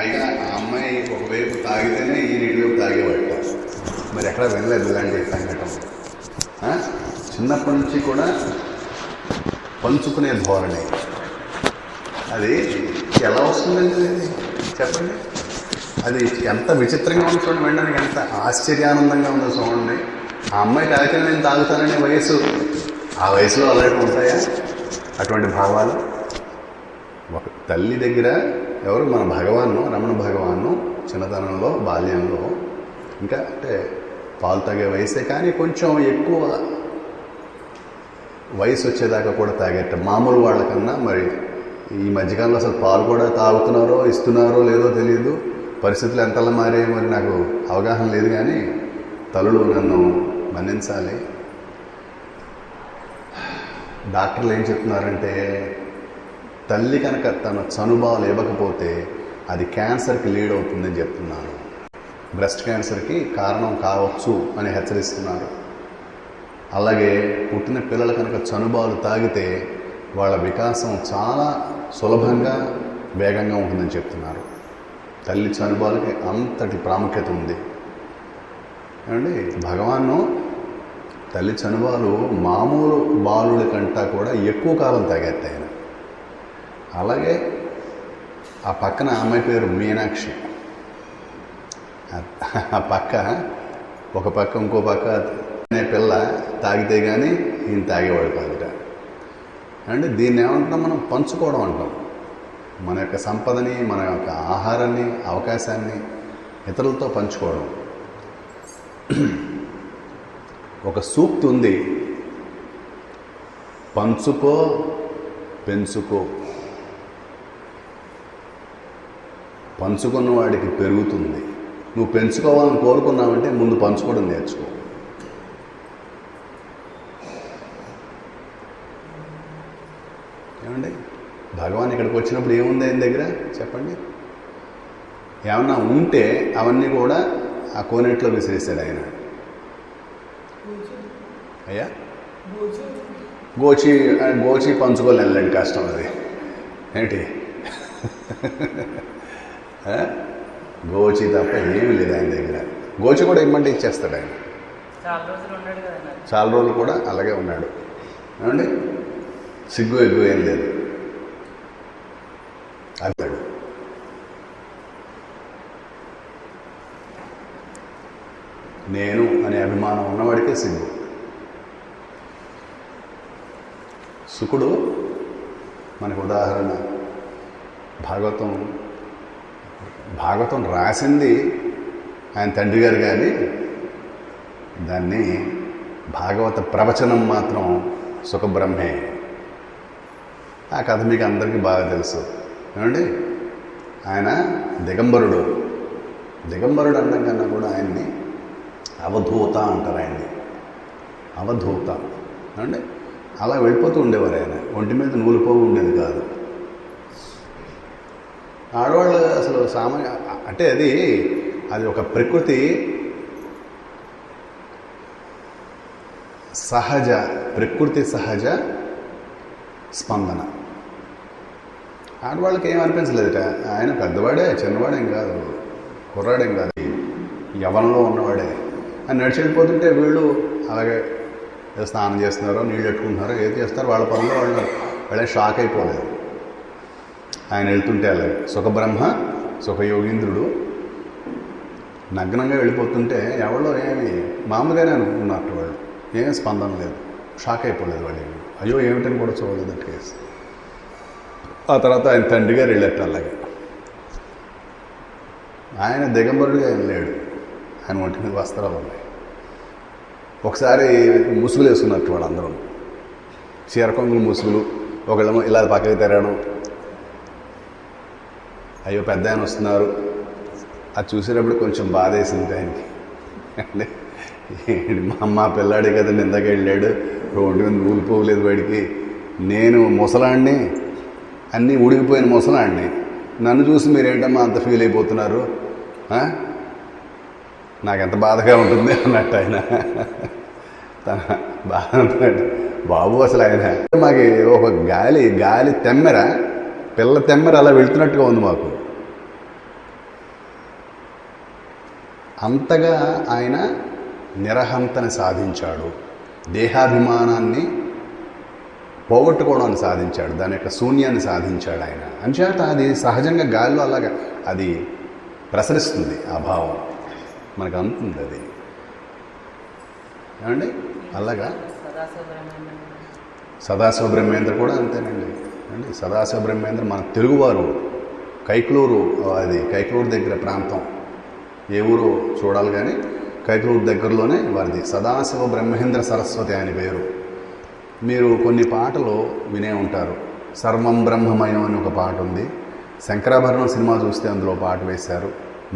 పైగా ఆ అమ్మాయి ఒకవైపు తాగితేనే ఈయన ఇటువైపు తాగేవాట. మరి ఎక్కడ వెళ్ళలేదు ఇలాంటి సంఘటన. చిన్నప్పటి నుంచి కూడా పంచుకునే ధోరణి. అది ఎలా వస్తుందండి చెప్పండి. అది ఎంత విచిత్రంగా ఉంది చూడండి, వినడానికి ఎంత ఆశ్చర్యానందంగా ఉందో చూడండి. ఆ అమ్మాయి తాగితే నేను తాగుతాననే వయసు, ఆ వయసులో అలాంటి ఉంటాయా అటువంటి భావాలు? ఒక తల్లి దగ్గర ఎవరు మన భగవాను, రమణ భగవాను చిన్నతనంలో బాల్యంలో ఇంకా అంటే పాలు తాగే వయసే, కానీ కొంచెం ఎక్కువ వయసు వచ్చేదాకా కూడా తాగేట మామూలు వాళ్ళకన్నా. మరి ఈ మధ్యకాలంలో అసలు పాలు కూడా తాగుతున్నారో ఇస్తున్నారో లేదో తెలియదు, పరిస్థితులు ఎంతలా మారాయో మరి నాకు అవగాహన లేదు. కానీ తల్లులు నన్ను మన్నించాలి. డాక్టర్లు ఏం చెప్తున్నారంటే తల్లి కనుక తన చనుబాలు ఇవ్వకపోతే అది క్యాన్సర్కి లీడ్ అవుతుందని చెప్తున్నారు. బ్రెస్ట్ క్యాన్సర్కి కారణం కావచ్చు అని హెచ్చరిస్తున్నారు. అలాగే పుట్టిన పిల్లలు కనుక చనుబాలు తాగితే వాళ్ళ వికాసం చాలా సులభంగా వేగంగా ఉంటుందని చెప్తున్నారు. తల్లి చనుబాలకి అంతటి ప్రాముఖ్యత ఉంది. ఏమండి, భగవాను తల్లి చనుబాలు మామూలు బాలుడి కంటా కూడా ఎక్కువ కాలం తాగేట ఆయన. అలాగే ఆ పక్కన అమ్మాయి పేరు మీనాక్షి. ఆ పక్క ఒక పక్క ఇంకో పక్క అనే పిల్ల తాగితే కానీ ఈయన తాగేవాడు కాదుట. అంటే దీన్ని ఏమంటాం మనం? పంచుకోవడం అంటాం. మన యొక్క సంపదని, మన యొక్క ఆహారాన్ని, అవకాశాన్ని ఇతరులతో పంచుకోవడం. ఒక సూక్తి ఉంది, పంచుకో పెంచుకో, పంచుకున్న వాడికి పెరుగుతుంది. నువ్వు పెంచుకోవాలని కోరుకున్నావంటే ముందు పంచుకోవడం నేర్చుకో. ఏమండి, భగవాన్ ఇక్కడికి వచ్చినప్పుడు ఏముంది ఆయన దగ్గర చెప్పండి? ఏమన్నా ఉంటే అవన్నీ కూడా ఆ కోనేట్లో విసిరేసాడు ఆయన. అయ్యా గోచి పంచుకోలేండి, కష్టం అది. ఏంటి గోచి తప్ప ఏమీ లేదు ఆయన దగ్గర. గోచి కూడా ఇమ్మంటే ఇచ్చేస్తాడు ఆయన. చాలా రోజులు కూడా అలాగే ఉన్నాడు. ఏమండి, సిగ్గు ఎగ్గు ఏం లేదు. అంటాడు నేను అనే అభిమానం ఉన్నవాడికే సిగ్గు. శుకుడు మనకు ఉదాహరణ. భాగవతం రాసింది ఆయన తండ్రి గారు, కానీ దాన్ని భాగవత ప్రవచనం మాత్రం సుఖబ్రహ్మే. ఆ కథ మీకు అందరికీ బాగా తెలుసు. ఏమండి, ఆయన దిగంబరుడు అనడం కన్నా కూడా ఆయన్ని అవధూత అంటారు. ఆయన్ని అవధూత ఏమండి, అలా వెళ్ళిపోతూ ఉండేవారు. ఆయన ఒంటి మీద నూలుపోగు ఉండేది కాదు. ఆడవాళ్ళు అసలు సామాన్య అంటే అది ఒక ప్రకృతి సహజ స్పందన. ఆడవాళ్ళకి ఏం అనిపించలేదుట. ఆయన పెద్దవాడే, చిన్నవాడేం కాదు, కుర్రాడేం కాదు, యవ్వనంలో ఉన్నవాడే. ఆయన నడిచి వెళ్ళిపోతుంటే వీళ్ళు అలాగే స్నానం చేస్తున్నారో, నీళ్ళు పెట్టుకుంటున్నారో, ఏది చేస్తారో వాళ్ళ పనులు వాళ్ళే షాక్ అయిపోలేదు. ఆయన వెళ్తుంటే అలాగే సుఖబ్రహ్మ సుఖయోగీంద్రుడు నగ్నంగా వెళ్ళిపోతుంటే ఎవరో ఏమి మామూలుగానే అనుకున్నట్టు వాళ్ళు, ఏం స్పందన లేదు, షాక్ అయిపోలేదు వాళ్ళు. అయ్యో ఏమిటని కూడా చూడలేదు కేసు. ఆ తర్వాత ఆయన తండ్రి గారు వెళ్ళట్టు అలాగే. ఆయన దిగంబరుడిగా వెళ్ళాడు. ఆయన ఒంటి మీద వస్త్రాలు ఉన్నాయి. ఒకసారి ముసుగులు వేసుకున్నట్టు వాళ్ళందరూ, చీరకొంగులు ముసుగులు, ఒకళ్ళేమో ఇలా పక్కకి తెరడం. అయ్యో పెద్ద ఆయన వస్తున్నారు. అది చూసేటప్పుడు కొంచెం బాధ వేసింది ఆయనకి. అంటే మా అమ్మ పిల్లాడే కదండి, ఇందాక వెళ్ళాడు, ఒంటి మీద ఊలిపోలేదు వాడికి. నేను ముసలాడిని, అన్నీ ఉడికిపోయిన ముసలాడిని, నన్ను చూసి మీరేంటమ్మా అంత ఫీల్ అయిపోతున్నారు, నాకెంత బాధగా ఉంటుంది అన్నట్టు ఆయన. తన బాధ బాబు అసలు ఆయన మాకు ఒక గాలి తెమ్మెర, పిల్ల తెమ్మెర అలా వెళ్తున్నట్టుగా ఉంది మాకు. అంతగా ఆయన నిరహంతని సాధించాడు, దేహాభిమానాన్ని పోగొట్టుకోవడాన్ని సాధించాడు, దాని యొక్క శూన్యాన్ని సాధించాడు ఆయన. అంచేత అది సహజంగా గాలిలో అలాగా అది ప్రసరిస్తుంది, ఆ భావం మనకు అందుతుంది అది. ఏమండి అలాగా సదాశివ బ్రహ్మేంద్ర కూడా అంతేనండి అండి. సదాశివ బ్రహ్మేంద్ర మన తెలుగువారు, కైకలూరు, అది కైకలూరు దగ్గర ప్రాంతం, ఏ ఊరు చూడాలి కానీ కైకలూరు దగ్గరలోనే వారిది. సదాశివ బ్రహ్మేంద్ర సరస్వతి ఆయన పేరు. మీరు కొన్ని పాటలు వినే ఉంటారు. సర్వం బ్రహ్మమయం అని ఒక పాట ఉంది. శంకరాభరణం సినిమా చూస్తే అందులో పాట వేశారు.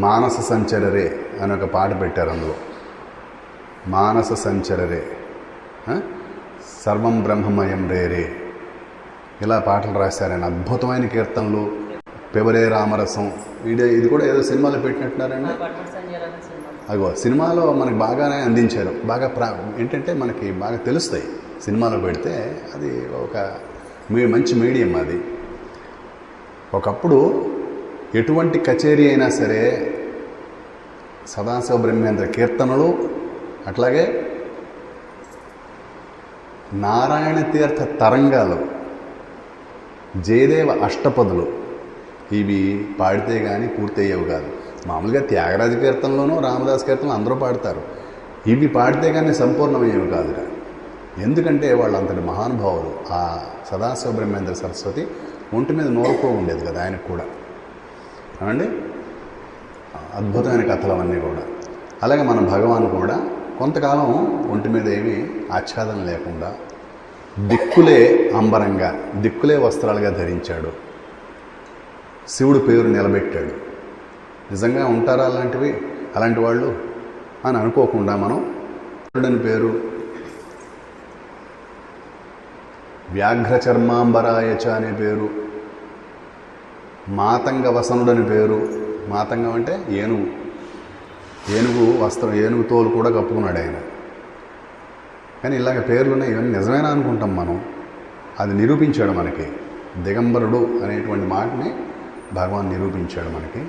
మానస సంచరరే అని ఒక పాట పెట్టారు అందులో. మానస సంచరరే, సర్వం బ్రహ్మమయం రే, ఇలా పాటలు రాశారని. అద్భుతమైన కీర్తనలు, పెవరే రామరసం, ఇది కూడా ఏదో సినిమాలో పెట్టినట్టున్నారండి. అగో సినిమాలో మనకు బాగానే అందించారు. బాగా ఏంటంటే మనకి బాగా తెలుస్తాయి సినిమాలో పెడితే. అది ఒక మంచి మీడియం అది. ఒకప్పుడు ఎటువంటి కచేరీ అయినా సరే సదాశివ బ్రహ్మేంద్ర కీర్తనలు, అట్లాగే నారాయణ తీర్థ తరంగాలు, జయదేవ అష్టపదులు, ఇవి పాడితే కానీ పూర్తయ్యేవి కాదు. మామూలుగా త్యాగరాజ కీర్తనలోనూ రామదాస్ కీర్తనలు అందరూ పాడతారు. ఇవి పాడితే కానీ సంపూర్ణమయ్యేవి కాదురా. ఎందుకంటే వాళ్ళు అంతటి మహానుభావులు. ఆ సదాశివ బ్రహ్మేంద్ర సరస్వతి ఒంటి మీద నోరుకో ఉండేది కదా ఆయనకు కూడా అండి. అద్భుతమైన కథలు అవన్నీ కూడా. అలాగే మన భగవాన్ కూడా కొంతకాలం ఒంటి మీద ఏమీ ఆచ్ఛాదన లేకుండా దిక్కులే అంబరంగా, దిక్కులే వస్త్రాలుగా ధరించాడు. శివుడు పేరు నిలబెట్టాడు. నిజంగా ఉంటారా అలాంటివి, అలాంటి వాళ్ళు అని అనుకోకుండా మనం శివుడని పేరు, వ్యాఘ్ర చర్మాంబరాయచ అనే పేరు, మాతంగ వసనుడని పేరు. మాతంగం అంటే ఏనుగు, ఏనుగు వస్త్రం, ఏనుగు తోలు కూడా కప్పుకున్నాడు ఆయన. కానీ ఇలాగ పేర్లున్నాయి, ఇవన్నీ నిజమేనా అనుకుంటాం మనం. అది నిరూపించాడు మనకి. దిగంబరుడు అనేటువంటి మాటని భగవాన్ నిరూపించాడు మనకి.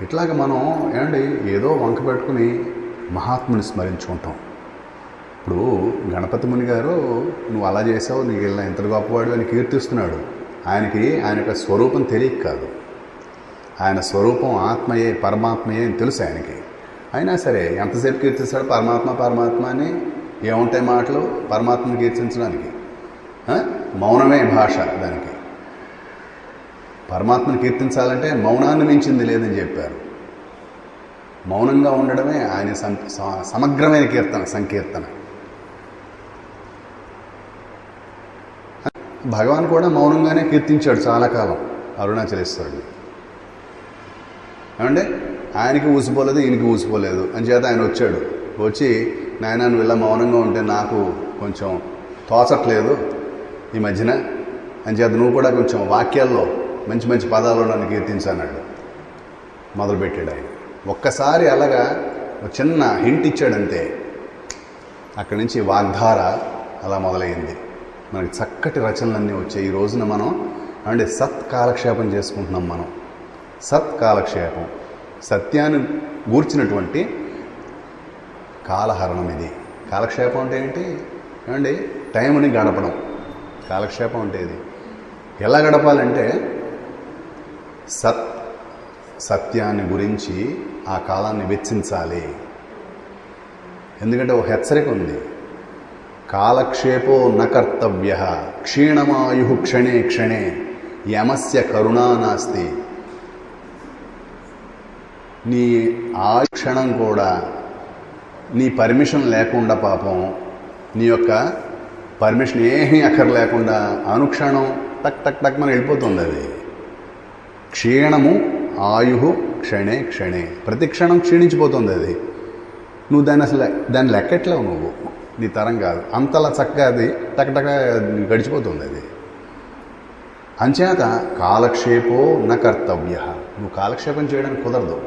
ఇట్లాగ మనం ఏమండి ఏదో వంక పెట్టుకుని మహాత్ముని స్మరించుకుంటాం. ఇప్పుడు గణపతి ముని గారు నువ్వు అలా చేసావు, నీకు ఇలా ఎంత గొప్పవాడు అని కీర్తిస్తున్నాడు. ఆయనకి ఆయన యొక్క స్వరూపం తెలియక కాదు, ఆయన స్వరూపం ఆత్మయే, పరమాత్మయే అని తెలుసు ఆయనకి. అయినా సరే ఎంతసేపు కీర్తిస్తాడు పరమాత్మ పరమాత్మ అని. ఏముంటాయి మాటలు పరమాత్మని కీర్తించడానికి? మౌనమే భాష దానికి. పరమాత్మని కీర్తించాలంటే మౌనాన్ని మించింది లేదని చెప్పారు. మౌనంగా ఉండడమే ఆయన సమగ్రమైన కీర్తన, సంకీర్తన. భగవాన్ కూడా మౌనంగానే కీర్తించాడు చాలా కాలం అరుణాచలేశ్వరుడిని. ఏమంటే ఆయనకి ఊసిపోలేదు, ఈయనకి ఊసిపోలేదు అని చేత ఆయన వచ్చాడు. వచ్చి నాయన నువ్వు ఇలా మౌనంగా ఉంటే నాకు కొంచెం తోచట్లేదు ఈ మధ్యన అని చేత నువ్వు కూడా కొంచెం వాక్యాల్లో మంచి మంచి పదాలు నన్ను కీర్తించన్నాడు. మొదలుపెట్టాడు ఆయన. ఒక్కసారి అలాగా చిన్న హింట్ ఇచ్చాడంతే, అక్కడి నుంచి వాగ్ధార అలా మొదలైంది. మనకి చక్కటి రచనలన్నీ వచ్చాయి. ఈ రోజున మనం అంటే సత్ కాలక్షేపం చేసుకుంటున్నాం. మనం సత్ కాలక్షేపం, సత్యాన్ని గూర్చినటువంటి కాలహరణం ఇది. కాలక్షేపం అంటే ఏంటి ఏమండి? టైంని గడపడం. కాలక్షేపం అంటే ఇది. ఎలా గడపాలంటే సత్యాన్ని గురించి ఆ కాలాన్ని వెచ్చించాలి. ఎందుకంటే ఒక హెచ్చరిక ఉంది, కాలక్షేపో న కర్తవ్య క్షీణమాయు క్షణే క్షణే యమస్య కరుణా నాస్తి. నీ క్షణం కూడా నీ పర్మిషన్ లేకుండా, పాపం నీ యొక్క పర్మిషన్ ఏమీ అక్కర్లేకుండా అనుక్షణం టక్ టక్ టక్ మనం వెళ్ళిపోతుంది. అది క్షీణము ఆయు క్షణే క్షణే, ప్రతి క్షణం క్షీణించిపోతుంది అది. నువ్వు దాన్ని లెక్కట్లేవు, నువ్వు నీ తరం కాదు. అంతలా చక్కగా అది టక్ టక్ గడిచిపోతుంది అది. అంచేత కాలక్షేపో న కర్తవ్య, నువ్వు కాలక్షేపం చేయడానికి కుదరదు.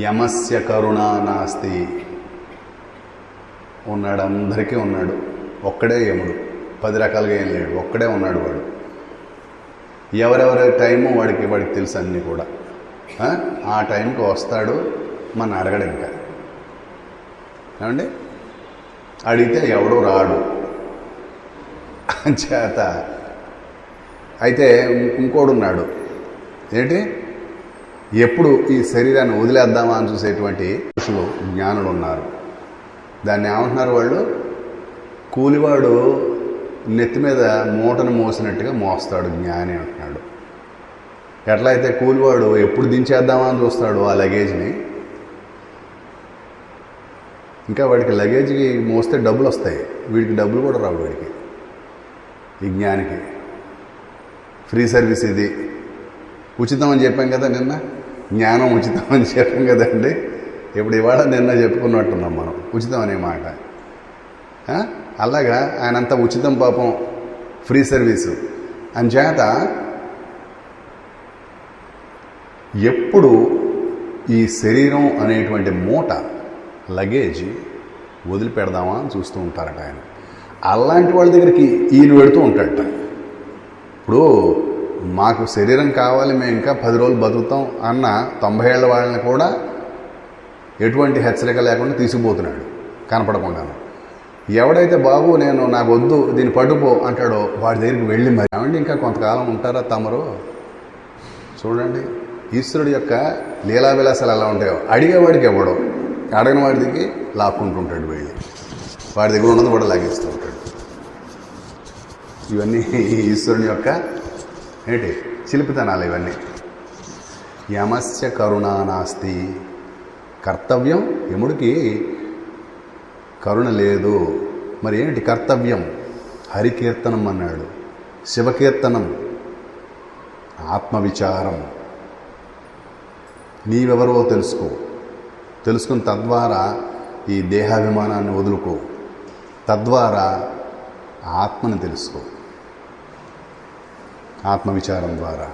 యమస్య కరుణా నాస్తి. ఉన్నాడు, అందరికీ ఉన్నాడు. ఒక్కడే యముడు, 10 రకాలుగా ఏం లేడు, ఒక్కడే ఉన్నాడు వాడు. ఎవరెవరి టైము వాడికి తెలుసు అన్నీ కూడా. ఆ టైంకి వస్తాడు, మన అడగడు ఇంకా. ఏమండి, అడిగితే ఎవడో రాడు చేత. అయితే ఇంకోడున్నాడు, ఏంటి, ఎప్పుడు ఈ శరీరాన్ని వదిలేద్దామా అని చూసేటువంటి పురుషులు, జ్ఞానులు ఉన్నారు. దాన్ని ఏమంటున్నారు వాళ్ళు, కూలివాడు నెత్తి మీద మూటను మోసినట్టుగా మోస్తాడు జ్ఞాని అంటున్నాడు. ఎట్లా అయితే కూలివాడు ఎప్పుడు దించేద్దామా అని చూస్తాడు ఆ లగేజ్ని, ఇంకా వాడికి లగేజ్కి మోస్తే డబ్బులు వస్తాయి, వీడికి డబ్బులు కూడా రావు. వీడికి, ఈ జ్ఞానికి ఫ్రీ సర్వీస్ ఇది, ఉచితం అని చెప్పాం కదా నిన్న, జ్ఞానం ఉచితం అని చెప్పాం కదండి. ఇప్పుడు ఇవాళ నిన్న చెప్పుకున్నట్టున్నాం మనం ఉచితం అనే మాట. అలాగా ఆయనంతా ఉచితం పాపం, ఫ్రీ సర్వీసు అని చేత ఎప్పుడు ఈ శరీరం అనేటువంటి మూట, లగేజ్ వదిలిపెడదామా అని చూస్తూ ఉంటారట ఆయన. అలాంటి వాళ్ళ దగ్గరికి ఈయన పెడుతూ ఉంటాడట. ఇప్పుడు మాకు శరీరం కావాలి, మేము ఇంకా 10 రోజులు బతుకుతాం అన్న 90 ఏళ్ల వాళ్ళని కూడా ఎటువంటి హెచ్చరిక లేకుండా తీసుకుపోతున్నాడు కనపడకుండాను. ఎవడైతే బాబు నాకు వద్దు దీన్ని పట్టుపో అంటాడో వాడి దగ్గరికి వెళ్ళి, మరి ఏమండి ఇంకా కొంతకాలం ఉంటారా తమరు? చూడండి ఈశ్వరుడి యొక్క లీలా విలాసాలు ఎలా ఉంటాయో. అడిగేవాడికి ఎవడో, అడగని వాడికి లాక్కుంటుంటాడు వెళ్ళి, వాడి దగ్గర ఉన్నది కూడా లాగేస్తూ ఉంటాడు. ఇవన్నీ ఈశ్వరుని యొక్క ఏంటి చిలిపితనాలు ఇవన్నీ. యమస్య కరుణా నాస్తి, కర్తవ్యం, యముడికి కరుణ లేదు. మరి ఏంటి కర్తవ్యం? హరికీర్తనం అన్నాడు, శివకీర్తనం, ఆత్మవిచారం. నీవెవరో తెలుసుకుని తద్వారా ఈ దేహాభిమానాన్ని వదులుకో, తద్వారా ఆత్మని తెలుసుకో, ఆత్మవిచారం ద్వారా.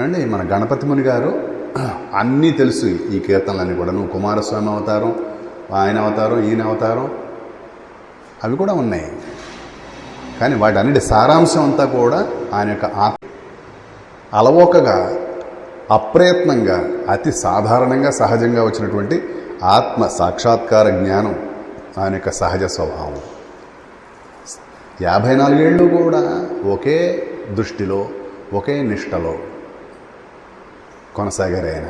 అండి మన గణపతి ముని గారు అన్నీ తెలుసు ఈ కీర్తనలన్నీ కూడా. నువ్వు కుమారస్వామి అవతారం, ఆయన అవతారం, ఈయన అవతారం అవి కూడా ఉన్నాయి. కానీ వాటి అన్నిటి సారాంశం అంతా కూడా ఆయన యొక్క అలవోకగా, అప్రయత్నంగా, అతి సాధారణంగా, సహజంగా వచ్చినటువంటి ఆత్మ సాక్షాత్కార జ్ఞానం ఆయన యొక్క సహజ స్వభావం. 54 ఏళ్ళు కూడా ఒకే దృష్టిలో, ఒకే నిష్టలో కొనసాగారు ఆయన.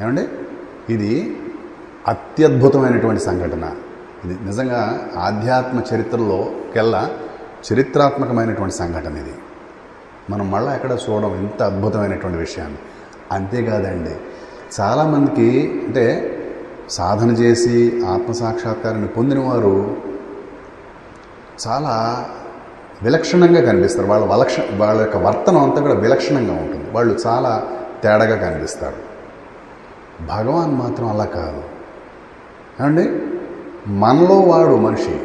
ఏమండి, ఇది అత్యద్భుతమైనటువంటి సంఘటన. ఇది నిజంగా ఆధ్యాత్మ చరిత్రలోకెల్లా చరిత్రాత్మకమైనటువంటి సంఘటన ఇది. మనం మళ్ళీ ఎక్కడ చూడడం ఇంత అద్భుతమైనటువంటి విషయాన్ని. అంతేకాదండి, చాలామందికి అంటే సాధన చేసి ఆత్మసాక్షాత్కారాన్ని పొందిన వారు చాలా విలక్షణంగా కనిపిస్తారు. వాళ్ళ యొక్క వర్తనం అంతా కూడా విలక్షణంగా ఉంటుంది. వాళ్ళు చాలా తేడాగా కనిపిస్తారు. భగవాన్ మాత్రం అలా కాదు. ఏమండి, మనలో వాడు మనిషి,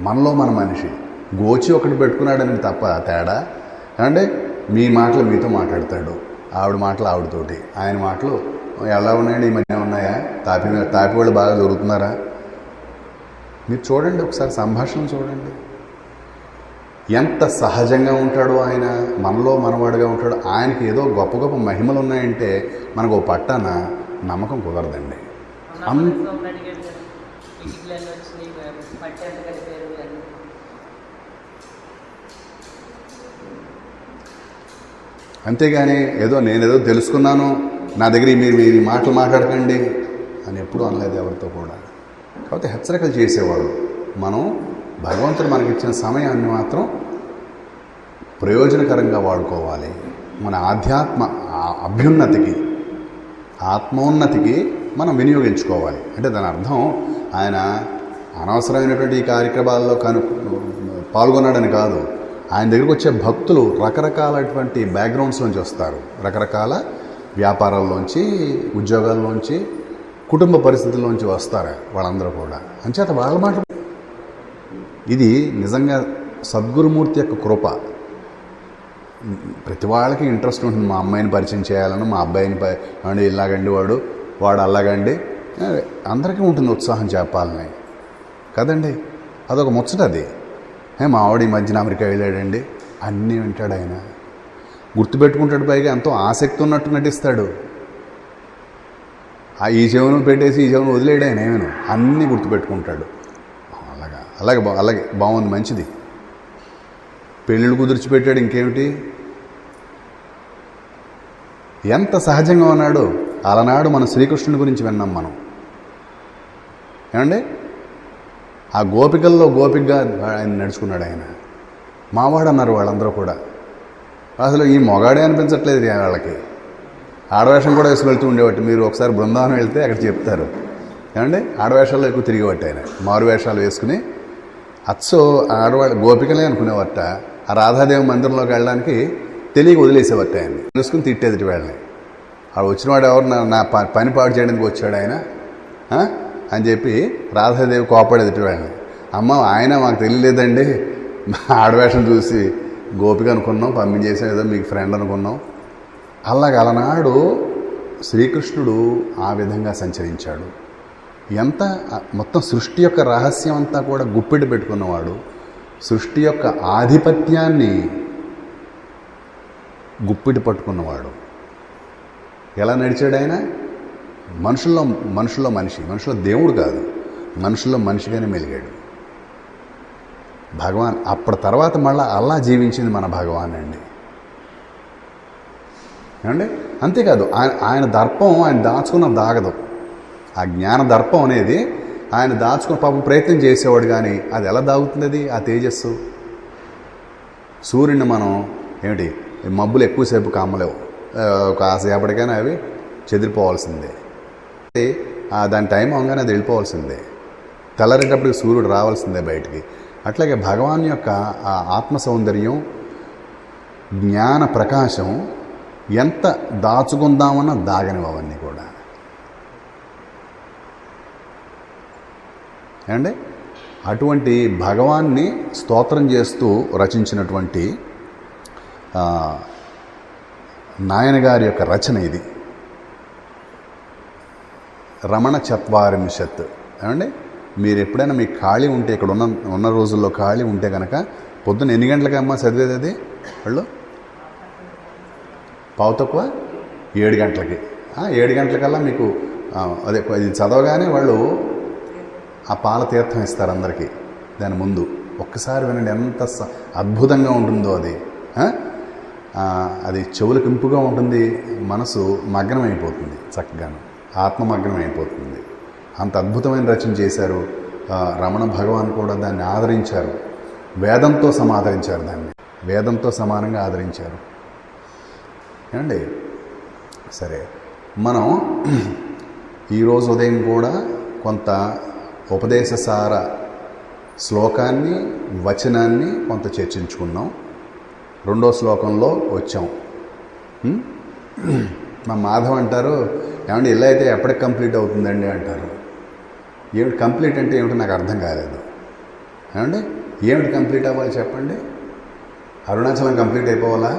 మనలో మన మనిషి. గోచి ఒకటి పెట్టుకున్నాడని తప్ప తేడా. ఏమంటే మీ మాటలు మీతో మాట్లాడతాడు, ఆవిడ మాటలు ఆవిడతోటి, ఆయన మాటలు ఎలా ఉన్నాయండి, ఈ మధ్య ఉన్నాయా, తాపి వాళ్ళు బాగా దొరుకుతున్నారా? మీరు చూడండి, ఒకసారి సంభాషణ చూడండి. ఎంత సహజంగా ఉంటాడో ఆయన, మనలో మనవాడుగా ఉంటాడు. ఆయనకి ఏదో గొప్ప గొప్ప మహిమలు ఉన్నాయంటే మనకు పట్టాన నమ్మకం కుదరదండి. అంతేగాని నేనేదో తెలుసుకున్నాను, నా దగ్గర మీరు మాటలు మాట్లాడకండి అని ఎప్పుడూ అనలేదు ఎవరితో కూడా. కాబట్టి హెచ్చరికలు చేసేవాడు. మనం భగవంతుడు మనకిచ్చిన సమయాన్ని మాత్రం ప్రయోజనకరంగా వాడుకోవాలి. మన ఆధ్యాత్మ అభ్యున్నతికి, ఆత్మోన్నతికి మనం వినియోగించుకోవాలి. అంటే దాని అర్థం ఆయన అనవసరమైనటువంటి ఈ కార్యక్రమాల్లో పాల్గొన్నాడని కాదు. ఆయన దగ్గరికి వచ్చే భక్తులు రకరకాలటువంటి బ్యాక్గ్రౌండ్స్ నుంచి వస్తారు, రకరకాల వ్యాపారాల్లోంచి, ఉద్యోగాల్లోంచి, కుటుంబ పరిస్థితుల్లోంచి వస్తారు వాళ్ళందరూ కూడా. అంచేత వాళ్ళ మాట ఇది నిజంగా సద్గురుమూర్తి యొక్క కృప. ప్రతి వాళ్ళకి ఇంట్రెస్ట్ ఉంటుంది. మా అమ్మాయిని పరిచయం చేయాలని, మా అబ్బాయిని ఇలాగండి, వాడు అలాగండి, అందరికీ ఉంటుంది ఉత్సాహం చెప్పాలని కదండి. అదొక ముచ్చట. అది మా ఆవిడ ఈ మధ్యన అమెరికా వెళ్ళాడండి అన్నీ వింటాడు ఆయన, గుర్తుపెట్టుకుంటాడు. పైగా ఎంతో ఆసక్తి ఉన్నట్టు నటిస్తాడు. ఈ చెవును పెట్టేసి ఈ చెవును వదిలేడు ఆయన, ఏమేను అన్నీ గుర్తుపెట్టుకుంటాడు. అలాగే బాగుంది, మంచిది. పెళ్ళిళ్ళు కుదిర్చిపెట్టాడు, ఇంకేమిటి. ఎంత సహజంగా ఉన్నాడు. అలనాడు మన శ్రీకృష్ణుని గురించి విన్నాం మనం. ఏమండి, ఆ గోపికల్లో గోపికగా ఆయన నడుచుకున్నాడు ఆయన. మావాడు అన్నారు వాళ్ళందరూ కూడా. అసలు ఈ మొగాడే అనిపించట్లేదు వాళ్ళకి. ఆడవేషం కూడా వేసి వెళ్తూ ఉండేవాటి. మీరు ఒకసారి బృందావనం వెళ్తే అక్కడ చెప్తారు. ఏమండి, ఆడవేషాల్లో ఎక్కువ తిరిగేవాటి ఆయన. మారు వేషాలు వేసుకుని అచ్చో ఆడవాళ్ళు గోపికలే అనుకునేవాట. ఆ రాధాదేవి మందిరంలోకి వెళ్ళడానికి తెలియక వదిలేసేవాట ఆయన్ని. తెలుసుకుని తిట్టేది వాళ్ళని. ఆడు వచ్చినవాడు ఎవరు, నా పని పాడు చేయడానికి వచ్చాడు ఆయన అని చెప్పి రాధాదేవి కోపడేది వాళ్ళని. అమ్మ ఆయన మాకు తెలియలేదండి, ఆడవేషం చూసి గోపిక అనుకున్నాం, పంపించేసాం, ఏదో మీకు ఫ్రెండ్ అనుకున్నాం. అలనాడు శ్రీకృష్ణుడు ఆ విధంగా సంచరించాడు. ఎంత మొత్తం సృష్టి యొక్క రహస్యం అంతా కూడా గుప్పిడి పెట్టుకున్నవాడు, సృష్టి యొక్క ఆధిపత్యాన్ని గుప్పిడి పట్టుకున్నవాడు. ఎలా నడిచాడు ఆయన? మనుషుల్లో మనిషిలో దేవుడు కాదు, మనుషుల్లో మనిషిగానే మెలిగాడు భగవాన్. అప్పటి తర్వాత మళ్ళీ అలా జీవించింది మన భగవాన్ అండి. ఏమండి, అంతేకాదు ఆయన దర్పం ఆయన దాచుకున్న దాగదు. ఆ జ్ఞాన దర్పం అనేది ఆయన దాచుకుని పాపం ప్రయత్నం చేసేవాడు, కానీ అది ఎలా దాగుతుంది? అది ఆ తేజస్సు. సూర్యుని మనం ఏమిటి మబ్బులు ఎక్కువసేపు కమ్మలేవు, కాసేపటికైనా అవి చెదిరిపోవాల్సిందే. దాని టైం అవగానే అది వెళ్ళిపోవాల్సిందే. తెల్లరేటప్పటికి సూర్యుడు రావాల్సిందే బయటికి. అట్లాగే భగవాన్ యొక్క ఆ ఆత్మ సౌందర్యం, జ్ఞాన ప్రకాశం ఎంత దాచుకుందామన్నా దాగనివి అవన్నీ కూడా. ఏమండి, అటువంటి భగవాన్ని స్తోత్రం చేస్తూ రచించినటువంటి నాయన గారి యొక్క రచన ఇది. రమణ చత్వారింశత్. ఏమండి, మీరు ఎప్పుడైనా మీకు ఖాళీ ఉంటే, ఇక్కడ ఉన్న రోజుల్లో ఖాళీ ఉంటే కనుక పొద్దున్న ఎన్ని గంటలకమ్మా చదివేది అది? వాళ్ళు 7 గంటలకి. 7 గంటలకల్లా మీకు అదే ఇది చదవగానే వాళ్ళు ఆ పాల తీర్థం ఇస్తారు అందరికీ. దాని ముందు ఒక్కసారి వినండి, ఎంత అద్భుతంగా ఉంటుందో అది. అది చెవులకు ఇంపుగా ఉంటుంది, మనసు మగ్నం అయిపోతుంది, చక్కగాను ఆత్మమగ్నం అయిపోతుంది. అంత అద్భుతమైన రచన చేశారు. రమణ భగవాన్ కూడా దాన్ని ఆదరించారు, వేదంతో సమాదరించారు, దాన్ని వేదంతో సమానంగా ఆదరించారు. ఏమండి, సరే, మనం ఈరోజు ఉదయం కూడా కొంత ఉపదేశసార శ్లోకాన్ని, వచనాన్ని కొంత చర్చించుకున్నాం. 2వ శ్లోకంలో వచ్చాం. మా మాధవ్ అంటారు, ఏమంటే ఇలా అయితే ఎప్పటికి కంప్లీట్ అవుతుందండి అంటారు. ఏమిటి కంప్లీట్ అంటే ఏమిటో నాకు అర్థం కాలేదు. ఏమండి, ఏమిటి కంప్లీట్ అవ్వాలి చెప్పండి? అరుణాచలం కంప్లీట్ అయిపోవాలా?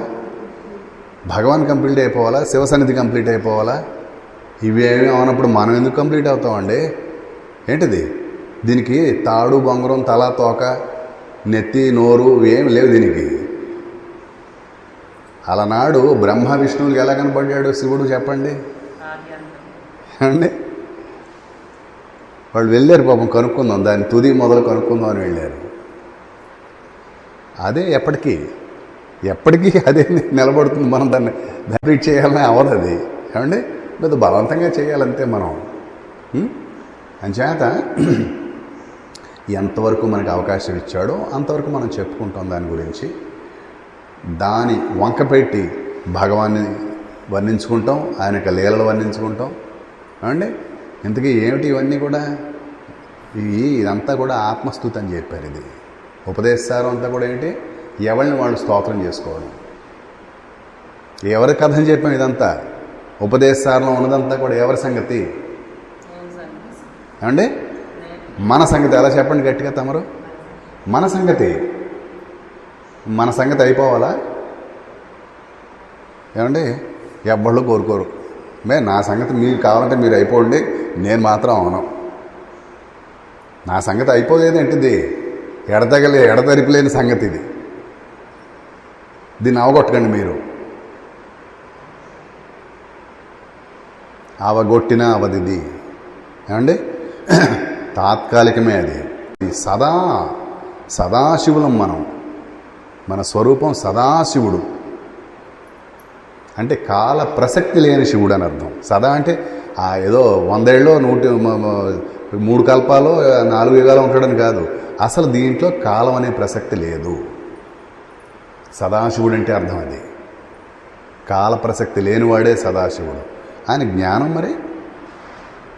భగవాన్ కంప్లీట్ అయిపోవాలా? శివసన్నిధి కంప్లీట్ అయిపోవాలా? ఇవేమీ అవనప్పుడు మనం ఎందుకు కంప్లీట్ అవుతామండి? ఏంటిది? దీనికి తాడు బొంగరం తల తోక నెత్తి నోరు ఏమి లేవు దీనికి. అలనాడు బ్రహ్మ విష్ణువులకు ఎలా కనపడ్డాడు శివుడు చెప్పండి? అండి, వాళ్ళు వెళ్ళారు పాపం, కనుక్కుందాం, దాని తుది మొదలు కనుక్కుందాం అని వెళ్ళారు. అదే ఎప్పటికీ అదే నిలబడుతుంది. మనం దాన్ని కంప్లీట్ చేయాలని అవ్వదు అది. ఏమండి, పెద్ద బలవంతంగా చేయాలంతే మనం. అంచేత ఎంతవరకు మనకు అవకాశం ఇచ్చాడో అంతవరకు మనం చెప్పుకుంటాం దాని గురించి. దాని వంక పెట్టి భగవాన్ని వర్ణించుకుంటాం, ఆయన యొక్క లీలలు వర్ణించుకుంటాం. ఏమండి, ఇంతకీ ఏమిటి ఇవన్నీ కూడా? ఇదంతా కూడా ఆత్మస్తుతి అని చెప్పారు. ఇది ఉపదేశారం అంతా కూడా ఏంటి? ఎవరిని వాళ్ళు స్తోత్రం చేసుకోవడం. ఎవరి కథని చెప్పాం ఇదంతా? ఉపదేశారంలో ఉన్నదంతా కూడా ఎవరి సంగతి? ఏమండి, మన సంగతి. ఎలా చెప్పండి గట్టిగా తమరు? మన సంగతి. మన సంగతి అయిపోవాలా? ఏమండి, ఎవ్వళ్ళు కోరుకోరు. నా సంగతి మీకు కావాలంటే మీరు అయిపోండి, నేను మాత్రం అవను. నా సంగతి అయిపోయేది ఏంటిది? ఎడతెరిపి లేని సంగతి ఇది. దీన్ని అవగొట్టకండి మీరు. అవగొట్టినా అవదిది ఏమండి, తాత్కాలికమే అది. సదాశివులం మనం. మన స్వరూపం సదాశివుడు అంటే కాల ప్రసక్తి లేని శివుడు అని అర్థం. సదా అంటే ఏదో 100 ఏళ్ళు 3 కల్పాలు 4 యుగాలు ఉంటాడని కాదు. అసలు దీంట్లో కాలం అనే ప్రసక్తి లేదు. సదాశివుడు అంటే అర్థం అది. కాల ప్రసక్తి లేనివాడే సదాశివుడు. ఆయన జ్ఞానం, మరి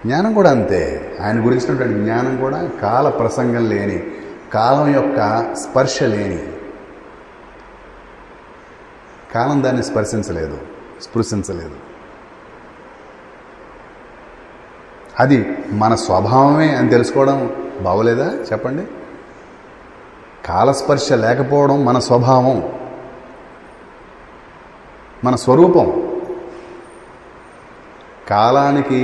జ్ఞానం కూడా అంతే. ఆయన గురించినటువంటి జ్ఞానం కూడా కాల ప్రసంగం లేని, కాలం యొక్క స్పర్శ లేని. కాలం దాన్ని స్పృశించలేదు. అది మన స్వభావమే అని తెలుసుకోవడం బాగోలేదా చెప్పండి? కాలస్పర్శ లేకపోవడం మన స్వభావం, మన స్వరూపం. కాలానికి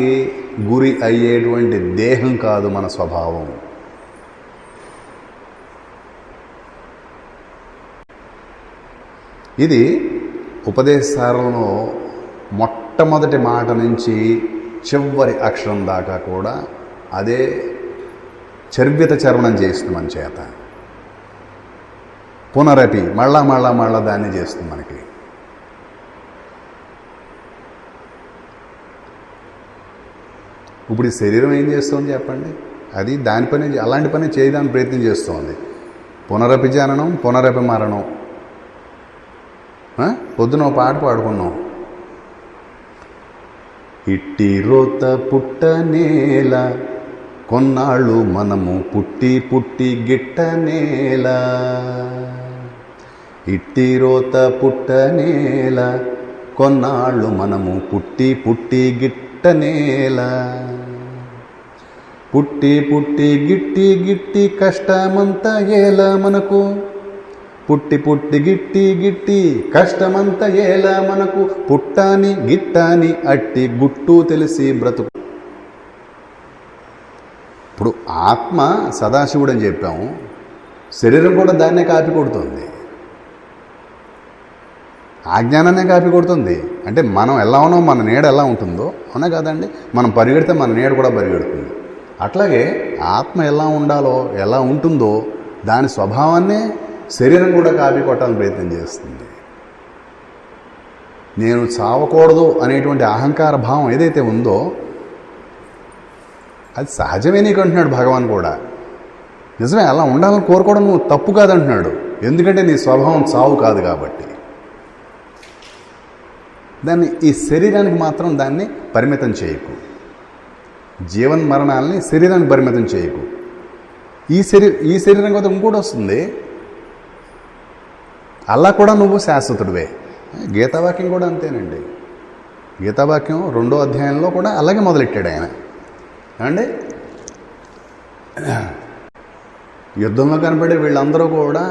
గురి అయ్యేటువంటి దేహం కాదు మన స్వభావం. ఇది ఉపదేశసారంలో మొట్టమొదటి మాట నుంచి చివరి అక్షరం దాకా కూడా అదే చర్విత చర్వణం చేస్తుంది మన చేత. పునరపి మళ్ళా దాన్ని చేస్తుంది మనకి. ఇప్పుడు ఈ శరీరం ఏం చేస్తుంది చెప్పండి? అది దాని పని, అలాంటి పని చేయడానికి ప్రయత్నం చేస్తోంది. పునరపి జననం, పునరపి మరణం. పొద్దున ఒక పాట పాడుకున్నాం. ఇట్టి రోత పుట్ట నేల, కొన్నాళ్ళు మనము పుట్టి గిట్ట నేల. ఇట్టి రోత పుట్ట నేల, కొన్నాళ్ళు మనము పుట్టి గిట్ట నేల. పుట్టి గిట్టి కష్టమంతా ఏలా మనకు. పుట్టి గిట్టి కష్టమంతా ఏలా మనకు. పుట్టాని గిట్టాని అట్టి గుట్టు తెలిసి బ్రతుకు. ఇప్పుడు ఆత్మ సదాశివుడు అని చెప్పాము, శరీరం కూడా దాన్నే కాపీ కొడుతుంది. ఆ జ్ఞానాన్నే కాపీ కొడుతుంది. అంటే మనం ఎలా ఉన్నాం, మన నీడ ఎలా ఉంటుందో, అవునా కాదండి? మనం పరిగెడితే మన నీడ కూడా పరిగెడుతుంది. అట్లాగే ఆత్మ ఎలా ఉండాలో, ఎలా ఉంటుందో దాని స్వభావాన్నే శరీరం కూడా కాపీ కొట్టాలని ప్రయత్నం చేస్తుంది. నేను చావకూడదు అనేటువంటి అహంకార భావం ఏదైతే ఉందో అది సహజమే నీకు అంటున్నాడు భగవాన్ కూడా. నిజమే, అలా ఉండాలని కోరుకోవడం నువ్వు తప్పు కాదంటున్నాడు. ఎందుకంటే నీ స్వభావం చావు కాదు కాబట్టి. దాన్ని ఈ శరీరానికి మాత్రం దాన్ని పరిమితం చేయకు. జీవన్ మరణాలని శరీరానికి పరిమితం చేయకు. ఈ శరీరం కదా ఇంకోటి వస్తుంది. అలా కూడా నువ్వు శాశ్వతుడివే. గీతావాక్యం కూడా అంతేనండి. గీతావాక్యం 2వ అధ్యాయంలో కూడా అలాగే మొదలెట్టాడు ఆయన. అండి, యుద్ధంలో కనపడే వీళ్ళందరూ కూడా,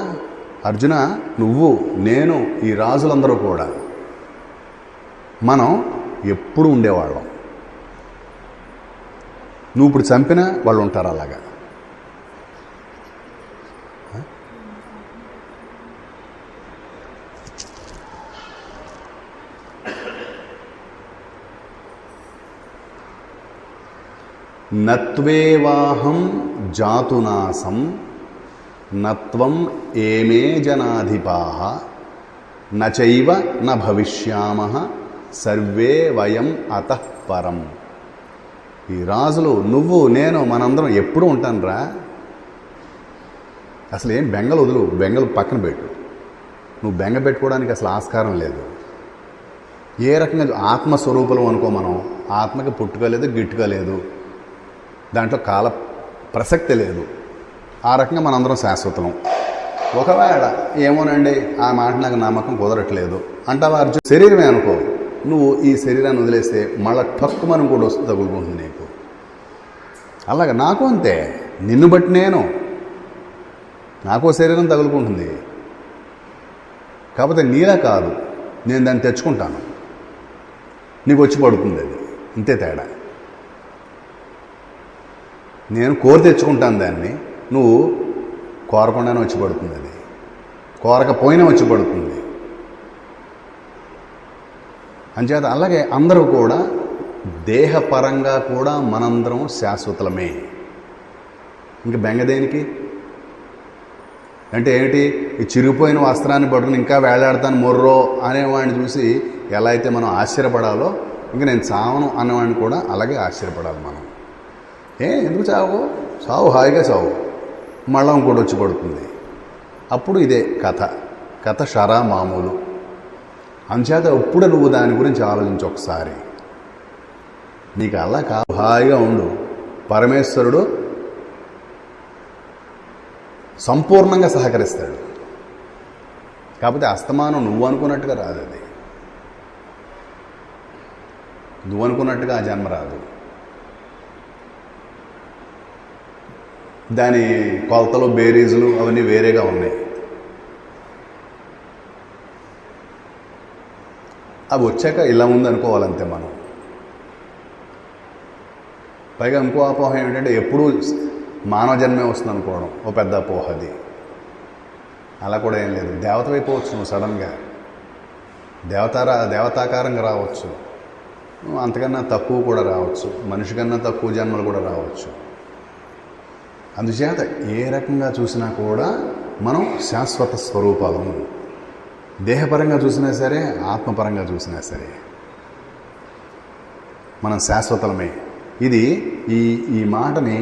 అర్జున నువ్వు, నేను, ఈ రాజులందరూ కూడా మనం ఎప్పుడు ఉండేవాళ్ళం. నువ్వు ఇప్పుడు చంపినా వాళ్ళు ఉంటారు అలాగా. నత్వేవాహం జాతునాసం నత్వం ఏమే జనాధిపాః నచైవ న భవిష్యామః సర్వే వయం అతః పరం. ఈ రాజులు, నువ్వు, నేను, మనందరం ఎప్పుడు ఉంటానురా. అసలు ఏం బెంగలు వదులు, బెంగలు పక్కన పెట్టు. నువ్వు బెంగ పెట్టుకోవడానికి అసలు ఆస్కారం లేదు. ఏ రకంగా ఆత్మస్వరూపం అనుకో మనం. ఆత్మకి పుట్టుక లేదు, గిట్టుక లేదు, దాంట్లో కాల ప్రసక్తి లేదు. ఆ రకంగా మనందరం శాశ్వతం. ఒకవేళ ఏమోనండి ఆ మాట నాకు నమ్మకం కుదరట్లేదు అంటావా అర్జున్, శరీరమే అనుకో. నువ్వు ఈ శరీరాన్ని వదిలేస్తే మళ్ళీ టక్కుమని కూడా వస్తూ తగులుకుంటుంది నీకు. అలాగే నాకు అంతే. నిన్ను బట్టి నాకు శరీరం తగులుకుంటుంది. కాకపోతే నీలా కాదు, నేను దాన్ని తెచ్చుకుంటాను, నీకు వచ్చి పడుతుంది. అది ఇంతే తేడా. నేను కోరి తెచ్చుకుంటాను దాన్ని, నువ్వు కోరకుండానే వచ్చి పడుతుంది. అది కోరకపోయినా వచ్చి పడుతుంది. అంచేత అలాగే అందరూ కూడా దేహపరంగా కూడా మనందరం శాశ్వతలమే. ఇంక బెంగ దేనికి? అంటే ఏమిటి, ఈ చిరిగిపోయిన వస్త్రాన్ని పట్టుకుని ఇంకా వేలాడతాను మొర్రో అనేవాడిని చూసి ఎలా అయితే మనం ఆశ్చర్యపడాలో, ఇంకా నేను చావను అనేవాడిని కూడా అలాగే ఆశ్చర్యపడాలి మనం. ఎందుకు చావు? చావు, హాయిగా చావు, మళ్ళా ఇంకోటి వచ్చి పడుతుంది. అప్పుడు ఇదే కథ షరా మామూలు. అంచేత ఇప్పుడు నువ్వు దాని గురించి ఆలోచించు ఒకసారి. నీకు అలా హాయిగా ఉండు. పరమేశ్వరుడు సంపూర్ణంగా సహకరిస్తాడు. కాకపోతే అస్తమానం నువ్వు అనుకున్నట్టుగా రాదు. అది నువ్వు అనుకున్నట్టుగా ఆ జన్మ రాదు. దాని కొలతలు బేరీజులు అవన్నీ వేరేగా ఉన్నాయి. అవి వచ్చాక ఇలా ఉంది అనుకోవాలంతే మనం. పైగా ఇంకో అపోహ ఏమిటంటే ఎప్పుడూ మానవ జన్మే వస్తుంది అనుకోవడం, ఓ పెద్ద అపోహ అది. అలా కూడా ఏం లేదు. దేవత అయిపోవచ్చు నువ్వు సడన్గా, దేవతాకారంగా రావచ్చు, అంతకన్నా తక్కువ కూడా రావచ్చు, మనిషి కన్నా తక్కువ జన్మలు కూడా రావచ్చు. అందుచేత ఏ రకంగా చూసినా కూడా మనం శాశ్వత స్వరూపాలము. దేహపరంగా చూసినా సరే, ఆత్మపరంగా చూసినా సరే మనం శాశ్వతలమే. ఇది ఈ మాటని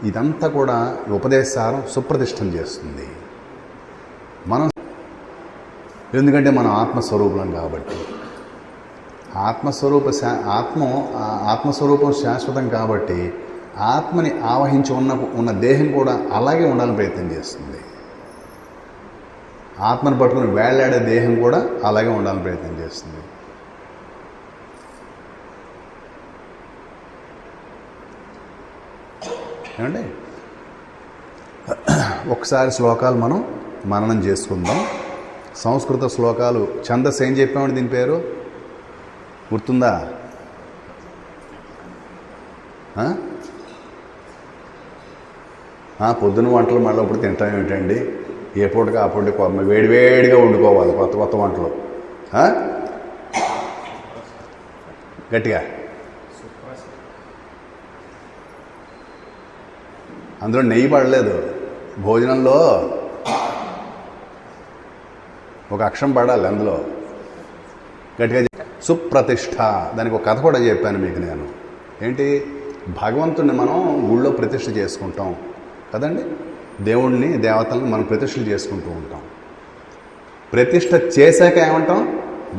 ఇదంతా కూడా ఉపదేశారం సుప్రతిష్టం చేస్తుంది. మనం ఎందుకంటే మనం ఆత్మస్వరూపం కాబట్టి. ఆత్మస్వరూపం శాశ్వతం కాబట్టి ఆత్మని ఆవహించి ఉన్న దేహం కూడా అలాగే ఉండాలని ప్రయత్నం చేస్తుంది. ఆత్మను పట్టుకుని వేళ్లాడే దేహం కూడా అలాగే ఉండాలని ప్రయత్నం చేస్తుంది. ఏమండి, ఒకసారి శ్లోకాలు మనం మననం చేసుకుందాం. సంస్కృత శ్లోకాలు. ఛందస్సు ఏం చెప్పామండి దీని పేరు గుర్తుందా? పొద్దున వంటలు మళ్ళీ ఇప్పుడు తింటాం ఏమిటండి? ఏ పూటగా ఆ పూట వేడివేడిగా వండుకోవాలి కొత్త వంటలు. గట్టిగా అందులో నెయ్యి పడలేదు. భోజనంలో ఒక అక్షరం పడాలి అందులో. గట్టిగా సుప్రతిష్ఠ. దానికి ఒక కథ కూడా చెప్పాను మీకు నేను. ఏంటి, భగవంతుడిని మనం గుళ్ళో ప్రతిష్ఠ చేసుకుంటాం కదండి. దేవుణ్ణి, దేవతలను మనం ప్రతిష్ఠలు చేసుకుంటూ ఉంటాం. ప్రతిష్ఠ చేశాక ఏమంటాం?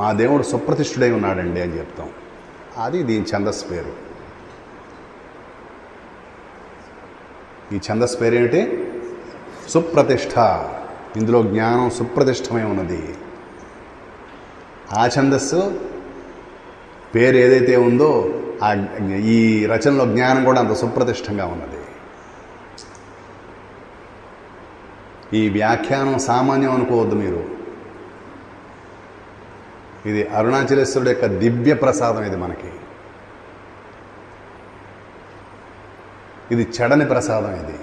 మా దేవుడు సుప్రతిష్ఠుడై ఉన్నాడండి అని చెప్తాం. అది దీని ఛందస్సు పేరు. ఈ ఛందస్సు పేరేమిటి? సుప్రతిష్ఠ. ఇందులో జ్ఞానం సుప్రతిష్టమై ఉన్నది. ఆ ఛందస్సు పేరు ఏదైతే ఉందో ఈ రచనలో జ్ఞానం కూడా అంత సుప్రతిష్టంగా ఉన్నది. ఈ వ్యాఖ్యానం సామాన్యం అనుకోవద్దు మీరు. ఇది అరుణాచలేశ్వరుడు యొక్క దివ్య ప్రసాదం. ఇది మనకి ఇది చెడని ప్రసాదం. ఇది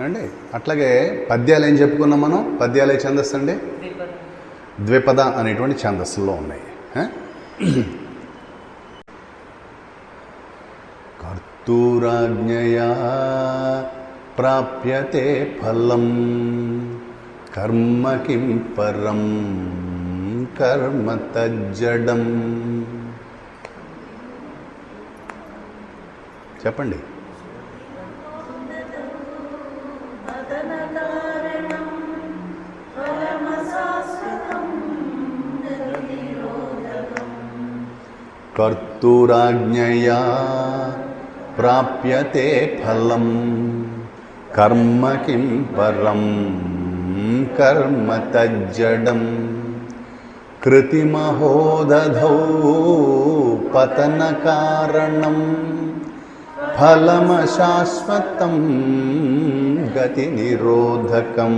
అండి. అట్లాగే పద్యాలు ఏం చెప్పుకున్నాం మనం? పద్యాలే ఛందస్సు అండి. ద్విపద అనేటువంటి ఛందస్సుల్లో ఉన్నాయి. కర్తూరాజ్ఞయా ప్రాప్యతే ఫలం కర్మ కిం పరం కర్మ తజ్జడం. చెప్పండి. కర్తూరాజ్ఞయా ప్రాప్యతే ఫలం కర్మ కిం పరం కర్మ తజ్జడం. కృతిమహోదధౌ పతన కారణం ఫలమశాశ్వతం గతి నిరోధకం.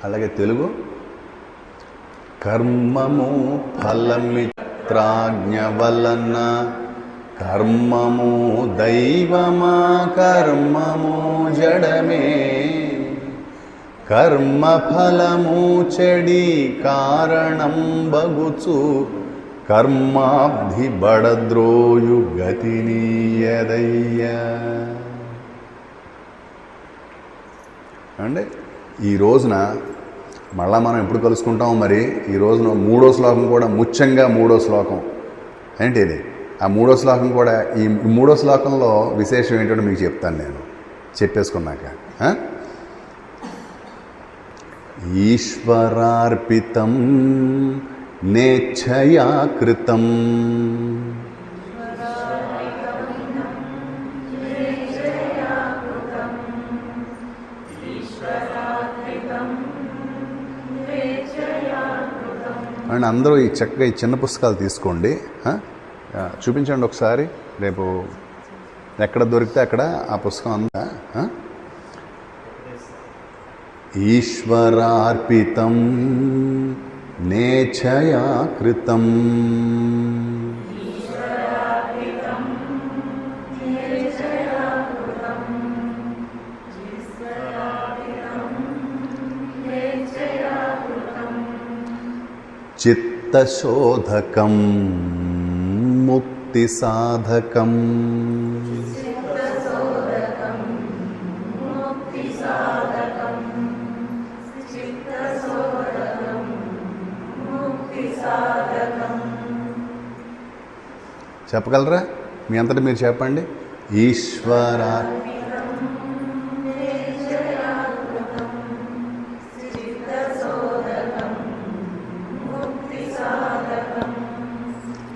అలాగే తెలుగు. కర్మము ఫలమిత్రాజ్ఞ వలన కర్మము దైవమా కర్మము జడమే, కర్మఫలము చెడి కారణం బగుచు, కర్మాబ్ధి బడద్రోయు గతినీయదయ్య. అంటే ఈ రోజున మళ్ళా మనం ఎప్పుడు కలుసుకుంటాం మరి? ఈ రోజున 3వ శ్లోకం కూడా ముఖ్యంగా 3వ శ్లోకం ఏంటి ఇది? ఆ 3వ శ్లోకం కూడా ఈ 3వ శ్లోకంలో విశేషం ఏంటంటే మీకు చెప్తాను నేను చెప్పేసుకున్నాక. ఈశ్వరార్పితం నేచ్ఛయా కృతం, అండ్ అందరూ ఈ చక్కగా ఈ చిన్న పుస్తకాలు తీసుకోండి, చూపించండి ఒకసారి. రేపు ఎక్కడ దొరికితే అక్కడ ఆ పుస్తకం అంతా. ఈశ్వరార్పితం నేచ్ఛయా కృతం, చిత్తశోధకం ముక్తి సాధకం, చెప్పగలరా? మీ అంతటా మీరు చెప్పండి. ఈశ్వరా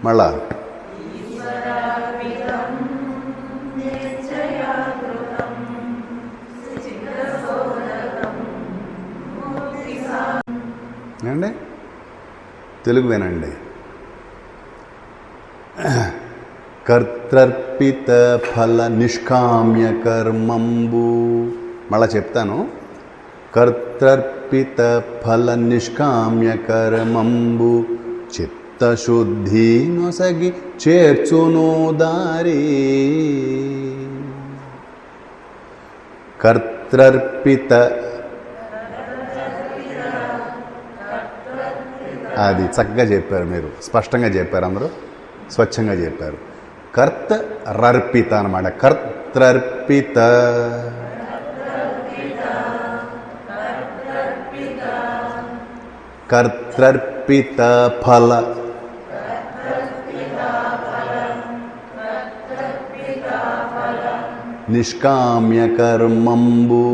మళ్ళా అండి తెలుగు వినండి. కర్తర్పిత ఫల నిష్కామ్య కర్మంబు, మళ్ళా చెప్తాను. కర్తర్పిత ఫల నిష్కామ్య కర్మంబు, చిత్తశుద్ధి నొసగి చేర్చును దారి. కర్తర్పిత, అది చక్కగా చెప్పారు మీరు, స్పష్టంగా చెప్పారు, అందరూ స్వచ్ఛంగా చెప్పారు. కర్తరర్పిత అన్నమాట. కర్తర్పిత కర్తర్పిత ఫల నిష్కామ్య కర్మంబు,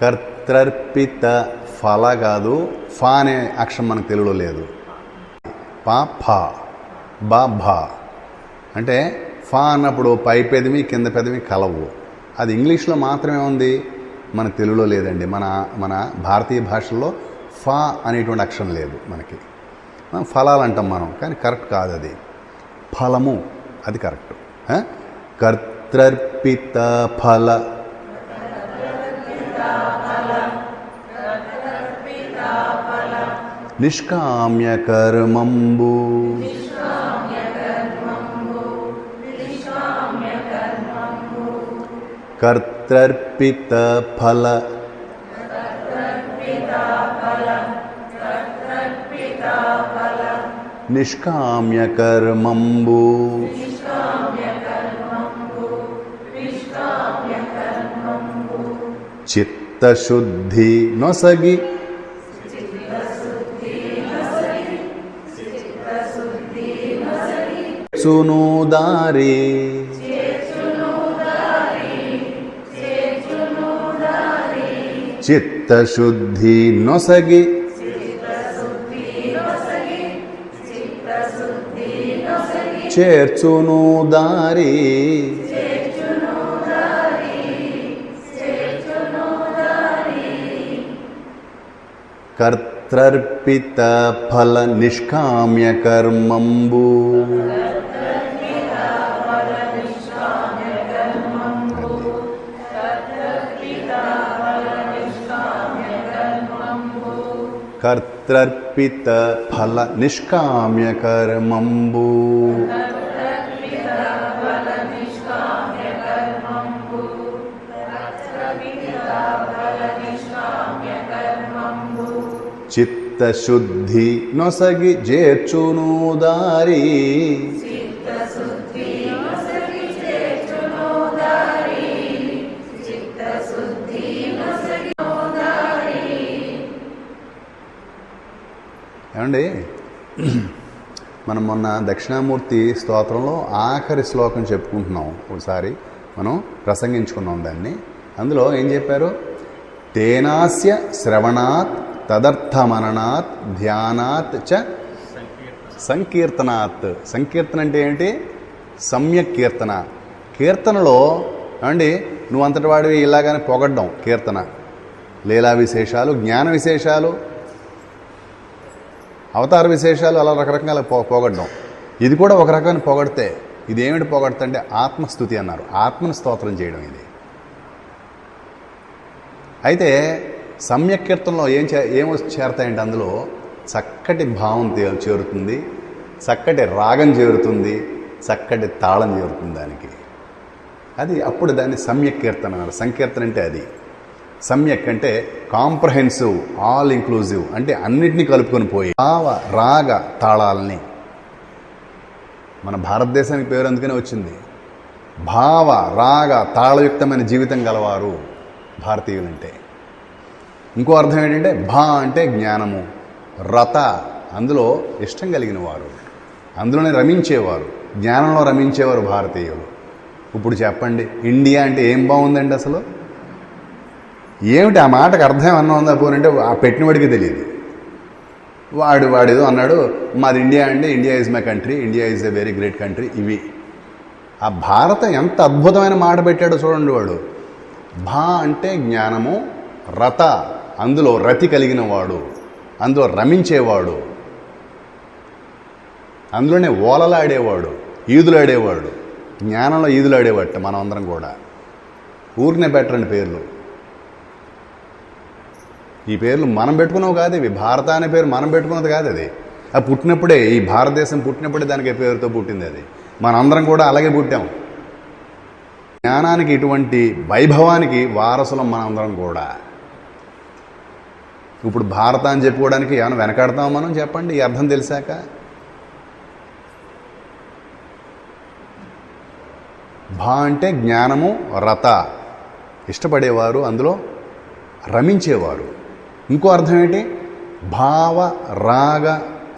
కర్తర్పిత ఫల కాదు, ఫా అనే అక్షరం మనకు తెలుగులో లేదు. పా ఫా బా భా అంటే ఫా అన్నప్పుడు పై పెదవి కింద పెదవి కలవు. అది ఇంగ్లీష్లో మాత్రమే ఉంది, మన తెలుగులో లేదండి. మన భారతీయ భాషల్లో ఫా అనేటువంటి అక్షరం లేదు మనకి. ఫలాలు అంటాం మనం, కానీ కరెక్ట్ కాదు అది. ఫలము అది కరెక్ట్. కర్తర్పిత ఫల నిష్కామ్య కర్మంబు, కర్తర్పిత ఫల నిష్కామ్య కర్మంబు, చిత్తశుద్ధి నొసగి చేర్చును దారి. చిత్తశుద్ధి నొసగి చేర్చును దారి. కర్తర్పిత ఫల నిష్కామ్య కర్మంబు, కర్తర్పిత ఫల నిష్కామ్య కర్మంబు. చిత్తశుద్ధి నొసగి చేర్చును దారి. ఏమండి, మనం మొన్న దక్షిణామూర్తి స్తోత్రంలో ఆఖరి శ్లోకం చెప్పుకుంటున్నాం. ఒకసారి మనం ప్రసంగించుకున్నాం దాన్ని. అందులో ఏం చెప్పారు? తేనాస్య శ్రవణాత్ తదర్థమననాత్ ధ్యానాత్ చ సంకీర్తనాత్. సంకీర్తన అంటే ఏంటి? సమ్యక్ కీర్తన. కీర్తనలో అండి నువ్వు అంతటి వాడివి ఇలాగానే పొగడ్డం కీర్తన. లీలా విశేషాలు, జ్ఞాన విశేషాలు, అవతార విశేషాలు, అలా రకరకాల పొగడ్డం. ఇది కూడా ఒక రకమైన పొగడితే. ఇది ఏమిటి పొగడతంటే ఆత్మస్థుతి అన్నారు. ఆత్మను స్తోత్రం చేయడం ఇది. అయితే సమ్యక్ కీర్తనలో ఏమొచ్చి చేరతాయంటే అందులో చక్కటి భావం చేరుతుంది, చక్కటి రాగం చేరుతుంది, చక్కటి తాళం చేరుతుంది దానికి. అది అప్పుడు దాన్ని సమ్యక్ కీర్తన అన్నారు. సంకీర్తన అంటే అది. సమ్యక్ అంటే కాంప్రహెన్సివ్, ఆల్ ఇంక్లూజివ్, అంటే అన్నిటినీ కలుపుకొని పోయి భావ రాగ తాళాలని. మన భారతదేశానికి పేరు అందుకనే వచ్చింది. భావ రాగ తాళయుక్తమైన జీవితం గలవారు భారతీయులంటే. ఇంకో అర్థం ఏంటంటే భా అంటే జ్ఞానము, రత అందులో ఇష్టం కలిగిన వారు, అందులోనే రమించేవారు, జ్ఞానంలో రమించేవారు భారతీయులు. ఇప్పుడు చెప్పండి, ఇండియా అంటే ఏం బాగుందండి అసలు? ఏమిటి ఆ మాటకు అర్థం ఏమన్నా ఉందా పోనంటే ఆ పెట్టినవాడికి తెలియదు. వాడేదో అన్నాడు, మాది ఇండియా అండి, India is my country, India is a very great country. ఇవి ఆ భారతం ఎంత అద్భుతమైన మాట పెట్టాడో చూడండి వాడు. భా అంటే జ్ఞానము, రత అందులో రతి కలిగిన వాడు, అందులో రమించేవాడు, అందులోనే ఓలలాడేవాడు, ఈదులాడేవాడు. జ్ఞానంలో ఈదులాడేవాట. మనం అందరం కూడా ఊరినే పెట్టరండి పేర్లు. ఈ పేర్లు మనం పెట్టుకున్నావు కాదు, ఇవి భారత అనే పేరు మనం పెట్టుకున్నది కాదు. అది అది పుట్టినప్పుడే, ఈ భారతదేశం పుట్టినప్పుడే దానికి పేరుతో పుట్టింది. అది మనందరం కూడా అలాగే పుట్టాం. జ్ఞానానికి, ఇటువంటి వైభవానికి వారసులం మనందరం కూడా. ఇప్పుడు భారత అని చెప్పుకోవడానికి ఏమైనా వెనకాడతాం మనం? చెప్పండి, ఈ అర్థం తెలిసాక. భా అంటే జ్ఞానము, రత ఇష్టపడేవారు, అందులో రమించేవారు. ఇంకో అర్థం ఏంటి? భావ రాగ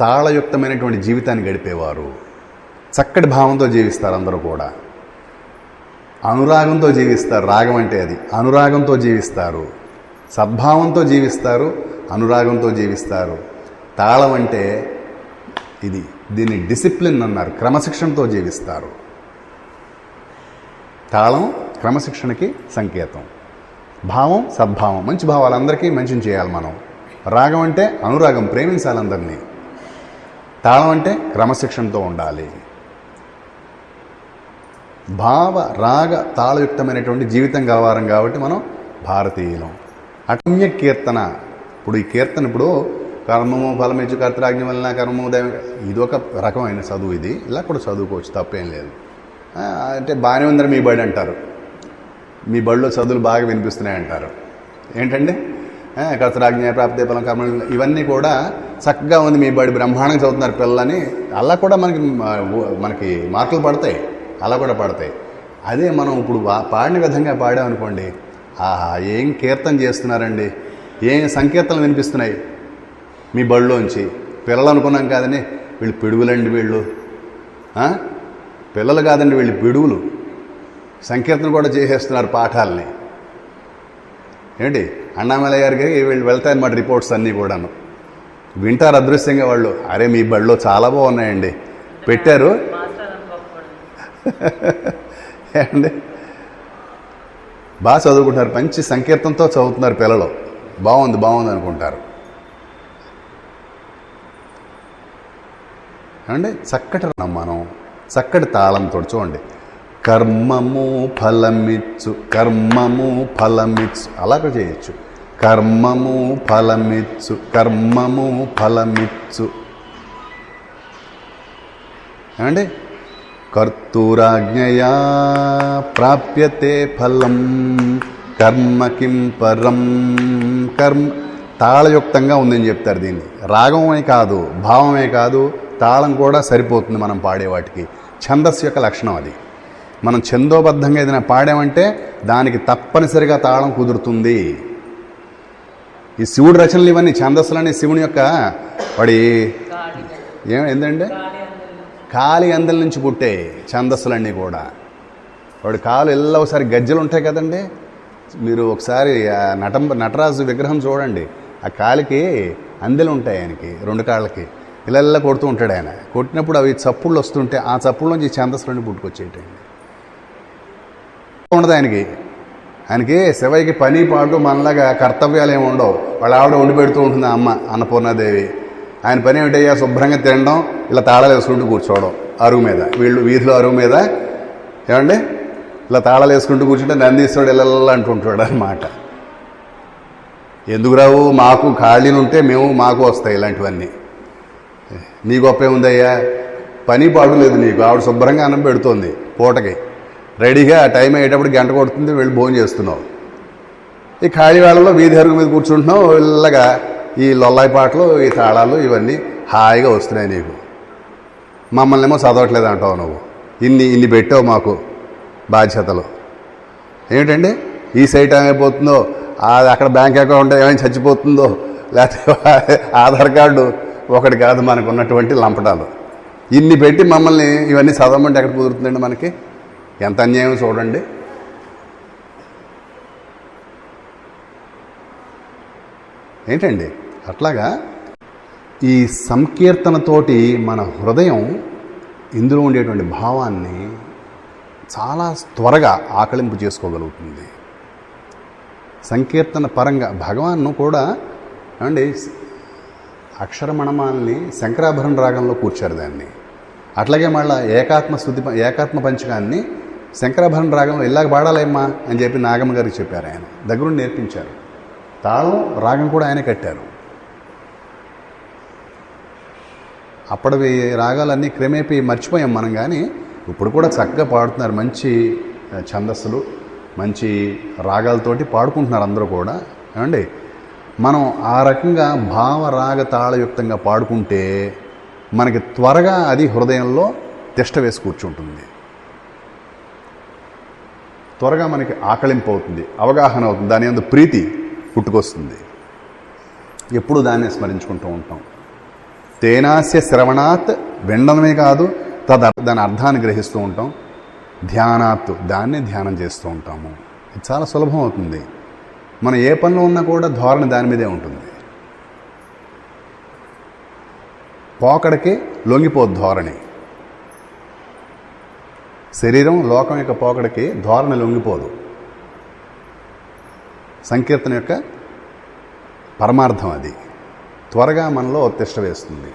తాళయుక్తమైనటువంటి జీవితాన్ని గడిపేవారు. చక్కటి భావంతో జీవిస్తారు అందరూ కూడా. అనురాగంతో జీవిస్తారు. రాగం అంటే అది. అనురాగంతో జీవిస్తారు, సద్భావంతో జీవిస్తారు, అనురాగంతో జీవిస్తారు. తాళం అంటే ఇది, దీన్ని డిసిప్లిన్ అన్నారు. క్రమశిక్షణతో జీవిస్తారు. తాళం క్రమశిక్షణకి సంకేతం. భావం సద్భావం, మంచి భావాలు, అందరికీ మంచిని చేయాలి మనం. రాగం అంటే అనురాగం, ప్రేమించాలి అందరినీ. తాళం అంటే క్రమశిక్షణతో ఉండాలి. భావ రాగ తాళయుక్తమైనటువంటి జీవితం గలవారం కాబట్టి మనం భారతీయులం. అటమ్య కీర్తన. ఇప్పుడు ఈ కీర్తన, ఇప్పుడు కర్మము ఫలమిచ్చు కర్తరాజ్ఞ వలన కర్మము దైవం, ఇది ఒక రకమైన చదువు. ఇది ఇలా కూడా చదువుకోవచ్చు, తప్పేం లేదు. అంటే బాగానే ఉందని మీ బడి అంటారు. మీ బడిలో చదువులు బాగా వినిపిస్తున్నాయి అంటారు. ఏంటంటే కర్తరాజ్ఞ ప్రాప్తి ఫలం కర్మ, ఇవన్నీ కూడా చక్కగా ఉంది మీ బడి, బ్రహ్మాండంగా చదువుతున్నారు పిల్లలని. అలా కూడా మనకి మార్కులు పడతాయి, అలా కూడా పడతాయి. అదే మనం ఇప్పుడు పాడిన విధంగా పాడామనుకోండి, ఆహా ఏం కీర్తన చేస్తున్నారండి, ఏం సంకీర్తనలు వినిపిస్తున్నాయి మీ బడిలోంచి. పిల్లలు అనుకున్నాం కాదని, వీళ్ళు పిడుగులండి, వీళ్ళు పిల్లలు కాదండి, వీళ్ళు పిడుగులు. సంకీర్తన కూడా చేసేస్తున్నారు పాఠాలని. ఏంటి అన్నామలయ్య గారికి వీళ్ళు వెళ్తాయన్నమాట రిపోర్ట్స్ అన్నీ కూడాను. వింటారు అదృశ్యంగా వాళ్ళు. అరే మీ బడిలో చాలా బాగున్నాయండి, పెట్టారు ఏమండి, బాగా చదువుకుంటారు, మంచి సంకీర్తనతో చదువుతున్నారు పిల్లలు, బాగుంది బాగుంది అనుకుంటారు. ఏమండి చక్కటి మనం చక్కటి తాళంతో చూడండి. కర్మము ఫలమిచ్చు, కర్మము ఫలమిచ్చు, అలాగ చేయొచ్చు. కర్మము ఫలమిచ్చు ఏమండి కర్తూరాజ్ఞయా ప్రాప్యతే ఫలం కర్మ కిం పరం కర్మ తాళయుక్తంగా ఉందని చెప్తారు. దీన్ని రాగమే కాదు, భావమే కాదు, తాళం కూడా సరిపోతుంది మనం పాడే వాటికి. ఛందస్సు యొక్క లక్షణం అది. మనం ఛందోబద్ధంగా ఏదైనా పాడామంటే దానికి తప్పనిసరిగా తాళం కుదురుతుంది. ఈ శివుడి రచనలు ఇవన్నీ ఛందస్సులని శివుని యొక్క వాడి ఏంటంటే కాలి అందల నుంచి పుట్టే ఛందస్సులన్నీ కూడా. వాడి కాలు ఎల్ల ఒకసారి గజ్జలు ఉంటాయి కదండి, మీరు ఒకసారి నటరాజు విగ్రహం చూడండి, ఆ కాలికి అందెలు ఉంటాయి ఆయనకి, 2 కాళ్ళకి ఇలా కొడుతూ ఉంటాడు ఆయన. కొట్టినప్పుడు అవి చప్పుళ్ళు వస్తుంటే ఆ చప్పుళ్ళలోంచి ఛందస్సులన్నీ పుట్టుకొచ్చేటండి. ఉండదు ఆయనకి శివయ్యకి పని పాటు మనలాగా కర్తవ్యాలు ఏమి ఉండవు. వాళ్ళ ఆవిడ వండి పెడుతూ ఉంటుంది అమ్మ అన్నపూర్ణాదేవి. ఆయన పని ఏమిటయ్యా శుభ్రంగా తినడం, ఇలా తాళాలు వేసుకుంటూ కూర్చోవడం అరుగు మీద, వీళ్ళు వీధిలో అరుగు మీద ఏమండి ఇలా తాళాలు వేసుకుంటూ కూర్చుంటే నందీశ్వరుడు ఇలా అంటుంటాడు అన్నమాట. ఎందుకు రావు, మాకు ఖాళీలు ఉంటే మాకు వస్తాయి ఇలాంటివన్నీ. నీ గొప్ప ఏముందయ్యా, పని పాడు లేదు నీకు. ఆవిడ శుభ్రంగా అన్నం పెడుతోంది పూటకి, రెడీగా టైం అయ్యేటప్పుడు గంట కొడుతుంది, వెళ్ళి భోజనం చేస్తున్నావు. ఈ ఖాళీ వేళల్లో వీధి అరుగు మీద కూర్చుంటున్నావు, ఇలాగా ఈ లొల్లాయి పాటలు, ఈ తాళాలు ఇవన్నీ హాయిగా వస్తున్నాయి నీకు. మమ్మల్ని ఏమో చదవట్లేదు అంటావు నువ్వు. ఇన్ని పెట్టావు మాకు బాధ్యతలు. ఏమిటండి ఈ సైట్ ఏమైపోతుందో, అది అక్కడ బ్యాంక్ అకౌంట్ ఏమైనా చచ్చిపోతుందో, లేకపోతే ఆధార్ కార్డు ఒకటి కాదు మనకు ఉన్నటువంటి లంపటాలు. ఇన్ని పెట్టి మమ్మల్ని ఇవన్నీ చదవమంటే ఎక్కడ కుదురుతుందండి మనకి? ఎంత అన్యాయం చూడండి. ఏంటండి అట్లాగా ఈ సంకీర్తనతోటి మన హృదయం ఇందులో ఉండేటువంటి భావాన్ని చాలా త్వరగా ఆకలింపు చేసుకోగలుగుతుంది. సంకీర్తన పరంగా భగవాన్ను కూడా అండి అక్షరమణమాల్ని శంకరాభరణ రాగంలో కూర్చారు దాన్ని. అట్లాగే మళ్ళీ ఏకాత్మ పంచకాన్ని శంకరాభరణ రాగంలో ఇలాగ పాడాలేమ్మా అని చెప్పి నాగమ్మ గారికి చెప్పారు. ఆయన దగ్గరుండి నేర్పించారు. తాళం రాగం కూడా ఆయన కట్టారు. అప్పటివి రాగాలన్నీ క్రమేపీ మర్చిపోయాం మనం, కానీ ఇప్పుడు కూడా చక్కగా పాడుతున్నారు. మంచి ఛందస్సులు, మంచి రాగాలతోటి పాడుకుంటున్నారు అందరూ కూడా. ఏమండి మనం ఆ రకంగా భావరాగ తాళయుక్తంగా పాడుకుంటే మనకి త్వరగా అది హృదయంలో తిష్ట వేసి కూర్చుంటుంది. త్వరగా మనకి ఆకలింపు అవుతుంది, అవగాహన అవుతుంది, దాని యందు ప్రీతి పుట్టుకొస్తుంది. ఎప్పుడు దాన్ని స్మరించుకుంటూ ఉంటాం. తేనాస్య శ్రవణాత్, వినడమే కాదు, దాని అర్థాన్ని గ్రహిస్తూ ఉంటాం. ధ్యానాత్, దాన్నే ధ్యానం చేస్తూ ఉంటాము. ఇది చాలా సులభం అవుతుంది. మనం ఏ పనిలో ఉన్నా కూడా ధోరణి దాని మీదే ఉంటుంది. పోకడకి లొంగిపోదు ధోరణి. శరీరం లోకం యొక్క పోకడకి ధోరణి లొంగిపోదు. సంకీర్తన యొక్క పరమార్థం అది. త్వరగా మనలో తిష్ట వేస్తుంది.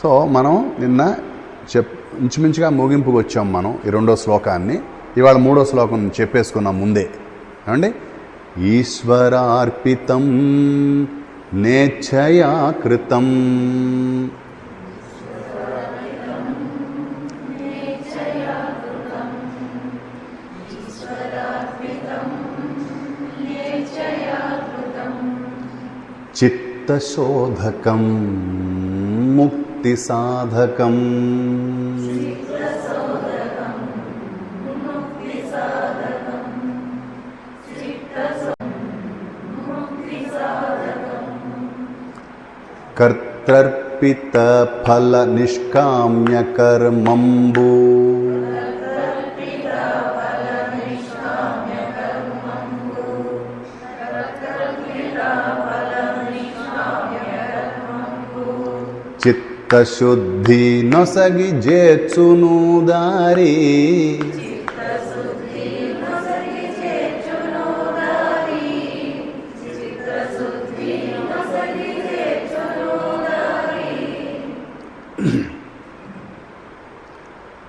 సో మనం నిన్న ఇంచుమించుగా ముగింపుకు వచ్చాం మనం ఈ 2వ శ్లోకాన్ని. ఇవాళ 3వ శ్లోకం చెప్పేసుకున్నాం ముందే. ఏమండి ఈశ్వరార్పితం నేచ్ఛయా కృతం చిత్తశోధకం ముక్తి సాధకం కర్తర్పిత ఫల నిష్కామ్య కర్మంబు చిత్తశుద్ధి నొసగి జేచును దారి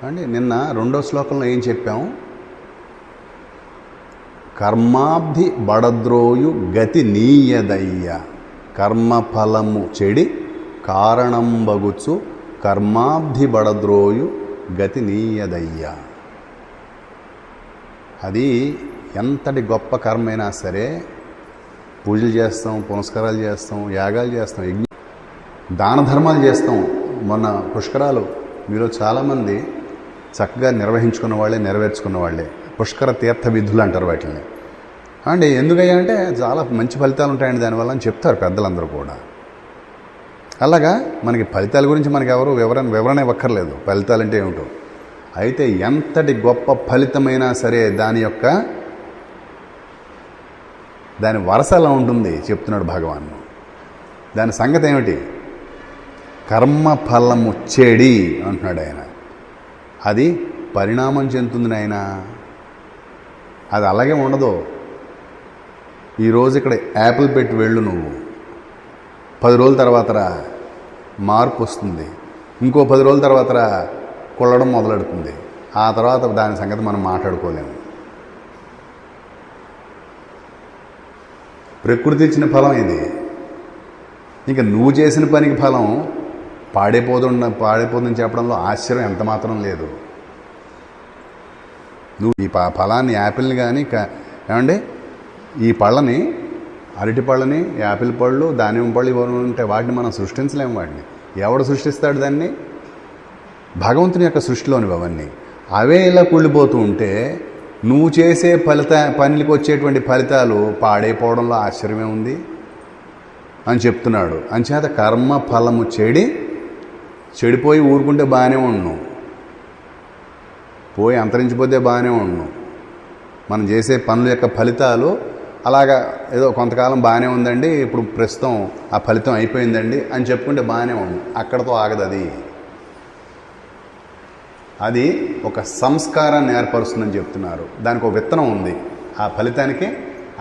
అండి. నిన్న 2వ శ్లోకంలో ఏం చెప్పాము? కర్మాబ్ధి బడద్రోయు గతి నీయదయ్య. కర్మఫలము చెడి కారణంబగుచు కర్మాబ్ధి బడద్రోయు గతి నీయదయ్య. అది ఎంతటి గొప్ప కర్మైనా సరే, పూజలు చేస్తాం, పునస్కారాలు చేస్తాం, యాగాలు చేస్తాం, దాన ధర్మాలు చేస్తాం. మొన్న పుష్కరాలు మీలో చాలామంది చక్కగా నిర్వహించుకున్న వాళ్ళే, నెరవేర్చుకున్న వాళ్ళే. పుష్కర తీర్థ విధులు అంటారు వాటిని. అంటే ఎందుకయ్యా అంటే చాలా మంచి ఫలితాలు ఉంటాయండి దానివల్ల అని చెప్తారు పెద్దలందరూ కూడా. అలాగా మనకి ఫలితాల గురించి మనకి ఎవరు వివరణ ఇవ్వక్కర్లేదు, ఫలితాలు అంటే ఏమిటో. అయితే ఎంతటి గొప్ప ఫలితమైనా సరే దాని వరస ఎలా ఉంటుంది చెప్తున్నాడు భగవాన్. దాని సంగతి ఏమిటి? కర్మఫలము చెడి అంటున్నాడు ఆయన. అది పరిణామం చెందుతుంది నాయన. అది అలాగే ఉండదు. ఈరోజు ఇక్కడ యాపిల్ పెట్టి వెళ్ళు, నువ్వు 10 రోజుల తర్వాత మార్పు వస్తుంది. ఇంకో 10 రోజుల తర్వాత కొల్లడం మొదలెడుతుంది. ఆ తర్వాత దాని సంగతి మనం మాట్లాడుకోలేము. ప్రకృతి ఇచ్చిన ఫలం ఇది. ఇంకా నువ్వు చేసిన పనికి ఫలం పాడైపోతుందని చెప్పడంలో ఆశ్చర్యం ఎంత మాత్రం లేదు. నువ్వు ఈ ఫలాన్ని, యాపిల్ని కానీ ఏమండి ఈ పళ్ళని, అరటి పళ్ళని, యాపిల్ పళ్ళు, దానిమ్మ పళ్ళు ఇవన్నీ ఉంటే వాటిని మనం సృష్టించలేము. వాటిని ఎవడు సృష్టిస్తాడు? దాన్ని భగవంతుని యొక్క సృష్టిలోనివి అవన్నీ. అవే ఇలా కుళ్ళిపోతూ ఉంటే నువ్వు చేసే పనికి వచ్చేటువంటి ఫలితాలు పాడైపోవడంలో ఆశ్చర్యమే ఉంది అని చెప్తున్నాడు. అంచేత కర్మ ఫలము చెడిపోయి ఊరుకుంటే బాగానే ఉండు, పోయి అంతరించిపోతే బాగానే ఉండు. మనం చేసే పనుల యొక్క ఫలితాలు అలాగా ఏదో కొంతకాలం బాగానే ఉందండి, ఇప్పుడు ప్రస్తుతం ఆ ఫలితం అయిపోయిందండి అని చెప్పుకుంటే బాగానే ఉండు. అక్కడతో ఆగదు. అది ఒక సంస్కారాన్ని ఏర్పరుస్తుందని చెప్తున్నారు. దానికి ఒక విత్తనం ఉంది. ఆ ఫలితానికి,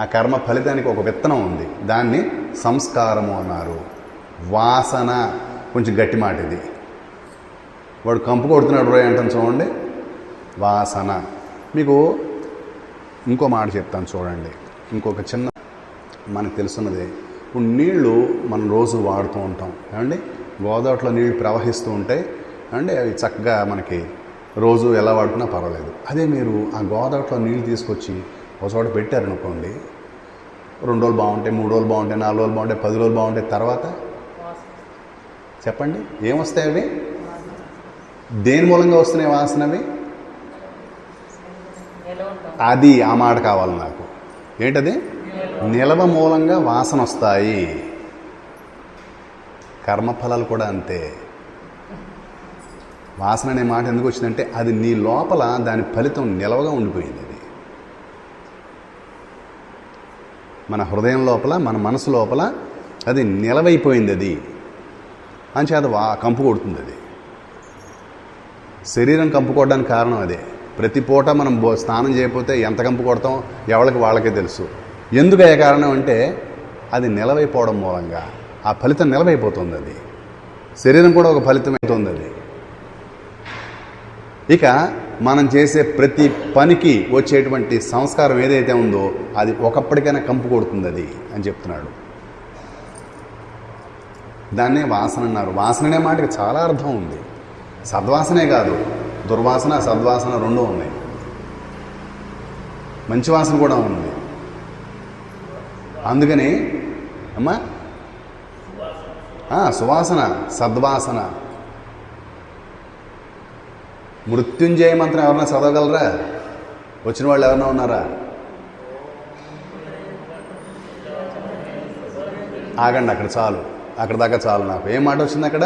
ఆ కర్మ ఫలితానికి ఒక విత్తనం ఉంది. దాన్ని సంస్కారము అన్నారు. వాసన కొంచెం గట్టి మాట ఇది. వాడు కంపు కొడుతున్నాడు రోయ్ అంటాను చూడండి, వాసన. మీకు ఇంకో మాట చెప్తాను చూడండి. ఇంకొక చిన్న మనకు తెలుసున్నది. ఇప్పుడు నీళ్లు మనం రోజు వాడుతూ ఉంటాం ఏమండి. గోదావరిలో నీళ్లు ప్రవహిస్తూ ఉంటాయి అండి. అవి చక్కగా మనకి రోజు ఎలా వాడుకున్నా పర్వాలేదు. అదే మీరు ఆ గోదావరిలో నీళ్ళు తీసుకొచ్చి ఒక చోట పెట్టారనుకోండి, 2 రోజులు బాగుంటాయి, 3 రోజులు బాగుంటాయి, 4 రోజులు బాగుంటాయి, 10 రోజులు బాగుంటాయి. తర్వాత చెప్పండి ఏమొస్తాయి? అవి దేని మూలంగా వస్తున్నాయి వాసనవి? అది ఆ మాట కావాలి నాకు. ఏంటది? నిలవ మూలంగా వాసన వస్తాయి. కర్మఫలాలు కూడా అంతే. వాసన అనే మాట ఎందుకు వచ్చిందంటే అది నీ లోపల దాని ఫలితం నిలవగా ఉండిపోయింది. అది మన హృదయం లోపల, మన మనసు లోపల అది నిలవైపోయింది. అది అంచేత కంపు కొడుతుంది. అది శరీరం కంపు కొట్టడానికి కారణం అదే. ప్రతి పూట మనం స్నానం చేయకపోతే ఎంత కంపు కొడతాం ఎవరికి వాళ్ళకే తెలుసు. ఎందుకు అయ్యే కారణం అంటే అది నిలవైపోవడం మూలంగా ఆ ఫలితం నిలవైపోతుంది. అది శరీరం కూడా ఒక ఫలితం అవుతుంది. అది ఇక మనం చేసే ప్రతి పనికి వచ్చేటువంటి సంస్కారం ఏదైతే ఉందో అది ఒకప్పటికైనా కంపు కొడుతుంది అది అని చెప్తున్నాడు. దాన్నే వాసన అన్నారు. వాసన అనే మాటకి చాలా అర్థం ఉంది. సద్వాసనే కాదు, దుర్వాసన, సద్వాసన రెండూ ఉన్నాయి. మంచి వాసన కూడా ఉంది. అందుకని అమ్మా సువాసన, సద్వాసన. మృత్యుంజయ మంత్రం ఎవరన్నా చదవగలరా? వచ్చిన వాళ్ళు ఎవరన్నా ఉన్నారా? ఆగండి, అక్కడ చాలు, అక్కడ దాకా చాలు. నాకు ఏం మాట వచ్చింది అక్కడ?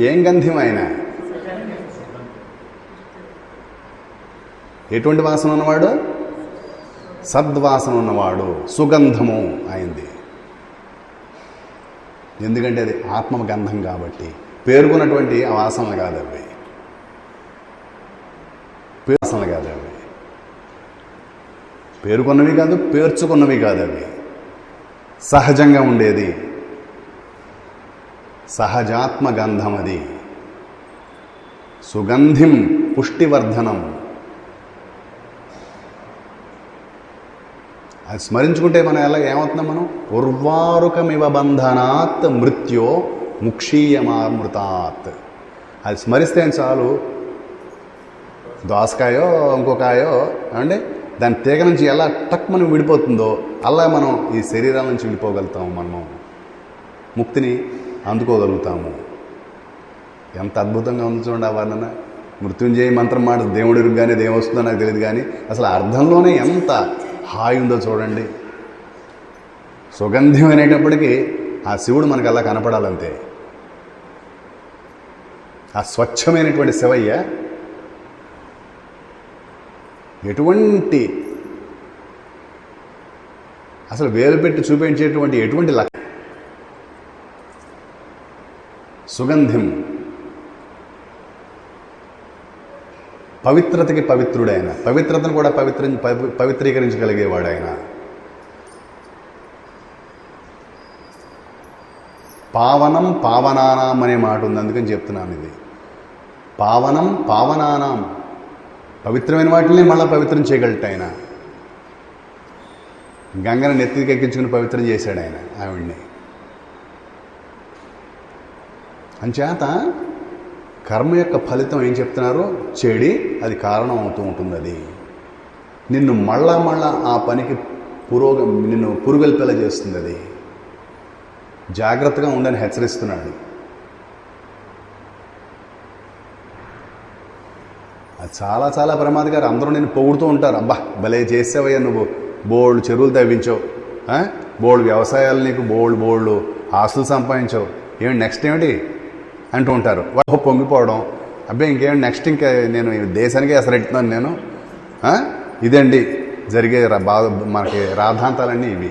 ఏం గంధ్యం ఆయన? ఎటువంటి వాసన ఉన్నవాడు? సద్వాసన ఉన్నవాడు, సుగంధము అయింది. ఎందుకంటే అది ఆత్మగంధం కాబట్టి. పేర్కొన్నటువంటి ఆ వాసనలు కాదు అవి, వాసనలు కాదు అవి, పేర్కొన్నవి కాదు, పేర్చుకున్నవి కాదు అవి. సహజంగా ఉండేది, సహజాత్మ గంధం. అది సుగంధిం పుష్టివర్ధనం. అది స్మరించుకుంటే మనం ఎలా ఏమవుతున్నాం? మనం ఉర్వారుకమివ బంధనాత్ మృత్యో ముక్షీయమామృతాత్. అది స్మరిస్తే చాలు, దోసకాయో ఇంకొకాయో అంటే దాని తీగ నుంచి ఎలా టక్ మనం విడిపోతుందో అలా మనం ఈ శరీరాల నుంచి విడిపోగలుగుతాము, మనము ముక్తిని అందుకోగలుగుతాము. ఎంత అద్భుతంగా ఉంది చూడండి ఆ వర్ణన. మృత్యుంజయ మంత్రం మాట దేవుడి కానీ దేవం వస్తుందో నాకు తెలియదు, కానీ అసలు అర్థంలోనే ఎంత హాయి ఉందో చూడండి. సుగంధం అనేటప్పటికీ ఆ శివుడు మనకు అలా కనపడాలంతే. ఆ స్వచ్ఛమైనటువంటి శివయ్య ఎటువంటి అసలు వేలు పెట్టి చూపించేటువంటి ఎటువంటి సుగంధం, పవిత్రతకి పవిత్రుడైన, పవిత్రతను కూడా పవిత్రీకరించగలిగేవాడు ఆయన. పావనం పావనానాం అనే మాట ఉంది, అందుకని చెప్తున్నాను ఇది. పావనం పావనానాం, పవిత్రమైన వాటిని మళ్ళీ పవిత్రం చేయగలట ఆయన. గంగను నెత్తికి ఎక్కించుకుని పవిత్రం చేశాడు ఆయన ఆవిడ్ని. అంచేత కర్మ యొక్క ఫలితం ఏం చెప్తున్నారు? చెడి, అది కారణం అవుతూ ఉంటుంది. అది నిన్ను మళ్ళా ఆ పనికి నిన్ను పురుగల్పేలా చేస్తుంది. అది జాగ్రత్తగా ఉండని హెచ్చరిస్తున్నాడు. అది చాలా చాలా ప్రమాదకారం. అందరూ నేను పొగుడుతూ ఉంటారు, అబ్బా భలే చేసావయ్యా నువ్వు, బోల్డ్ చెరువులు తవ్వించావు, బోల్డ్ వ్యవసాయాలు, నీకు బోల్డ్ ఆస్తులు సంపాదించావు, ఏమిటి నెక్స్ట్ ఏమిటి అంటూ ఉంటారు. వాళ్ళు పొంగిపోవడం, అబ్బాయి ఇంకేమిటి నెక్స్ట్, ఇంకా నేను దేశానికే ఎసరెట్టున్నాను నేను, ఇదండి జరిగే మనకి రాద్ధాంతాలన్నీ ఇవి.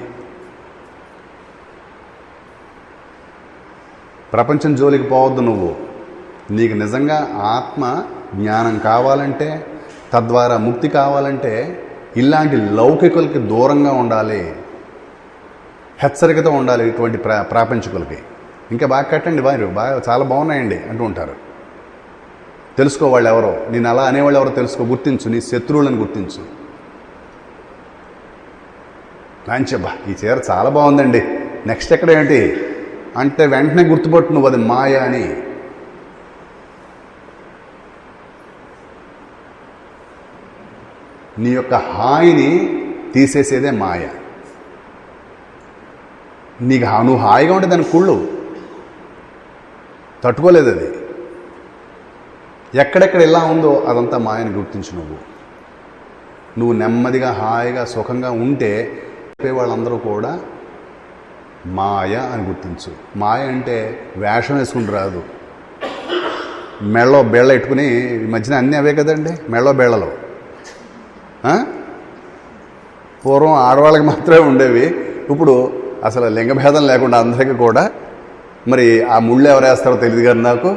ప్రపంచం జోలికి పోవద్దు నువ్వు. నీకు నిజంగా ఆత్మ జ్ఞానం కావాలంటే, తద్వారా ముక్తి కావాలంటే ఇలాంటి లౌకికులకి దూరంగా ఉండాలి, హెచ్చరికతో ఉండాలి. ఇటువంటి ప్రాపంచికులకి ఇంకా బాగా కట్టండి, వారు బాగా చాలా బాగున్నాయండి అంటూ ఉంటారు. తెలుసుకో వాళ్ళు ఎవరో, నేను అలా అనేవాళ్ళు ఎవరో తెలుసుకో, గుర్తించు, నీ శత్రువులను గుర్తించు. నాంచబ్బా ఈ చీర చాలా బాగుందండి, నెక్స్ట్ ఎక్కడ ఏంటి అంటే వెంటనే గుర్తుపట్టు నువ్వు అది మాయ అని. నీ యొక్క హాయిని తీసేసేదే మాయ. నీకు నువ్వు హాయిగా ఉంటే దాని కుళ్ళు తట్టుకోలేదు. అది ఎక్కడెక్కడ ఎలా ఉందో అదంతా మాయని గుర్తించు. నువ్వు నెమ్మదిగా హాయిగా సుఖంగా ఉంటే వాళ్ళందరూ కూడా మాయ అని గుర్తించు. మాయ అంటే వేషం వేసుకుని రాదు. మెళ్ళో బేళ్ళ పెట్టుకుని, ఈ మధ్యన అన్నీ అవే కదండి మెళ్ళో బేళ్ళలో. పూర్వం ఆడవాళ్ళకి మాత్రమే ఉండేవి, ఇప్పుడు అసలు లింగభేదం లేకుండా అందరికీ కూడా. మరి ఆ ముళ్ళు ఎవరు వేస్తారో తెలియదు కదా నాకు.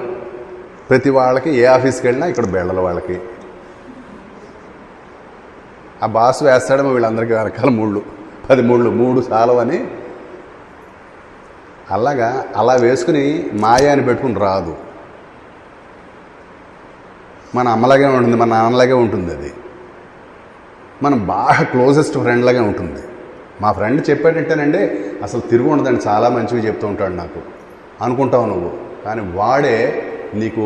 ప్రతి వాళ్ళకి ఏ ఆఫీస్కి వెళ్ళినా ఇక్కడ బేళ్ళల వాళ్ళకి ఆ బాసు వేస్తాడేమో వీళ్ళందరికీ రకాల ముళ్ళు, 10 ముళ్ళు, 3 సాలవని. అలాగా అలా వేసుకుని మాయ అని పెట్టుకుని రాదు. మన అమ్మలాగే ఉంటుంది, మన నాన్నలాగే ఉంటుంది. అది మనం బాగా క్లోజెస్ట్ ఫ్రెండ్ లాగే ఉంటుంది. మా ఫ్రెండ్ చెప్పేటంటేనండి అసలు తిరుగు ఉండదండి, చాలా మంచివి చెప్తూ ఉంటాడు నాకు అనుకుంటావు నువ్వు, కానీ వాడే నీకు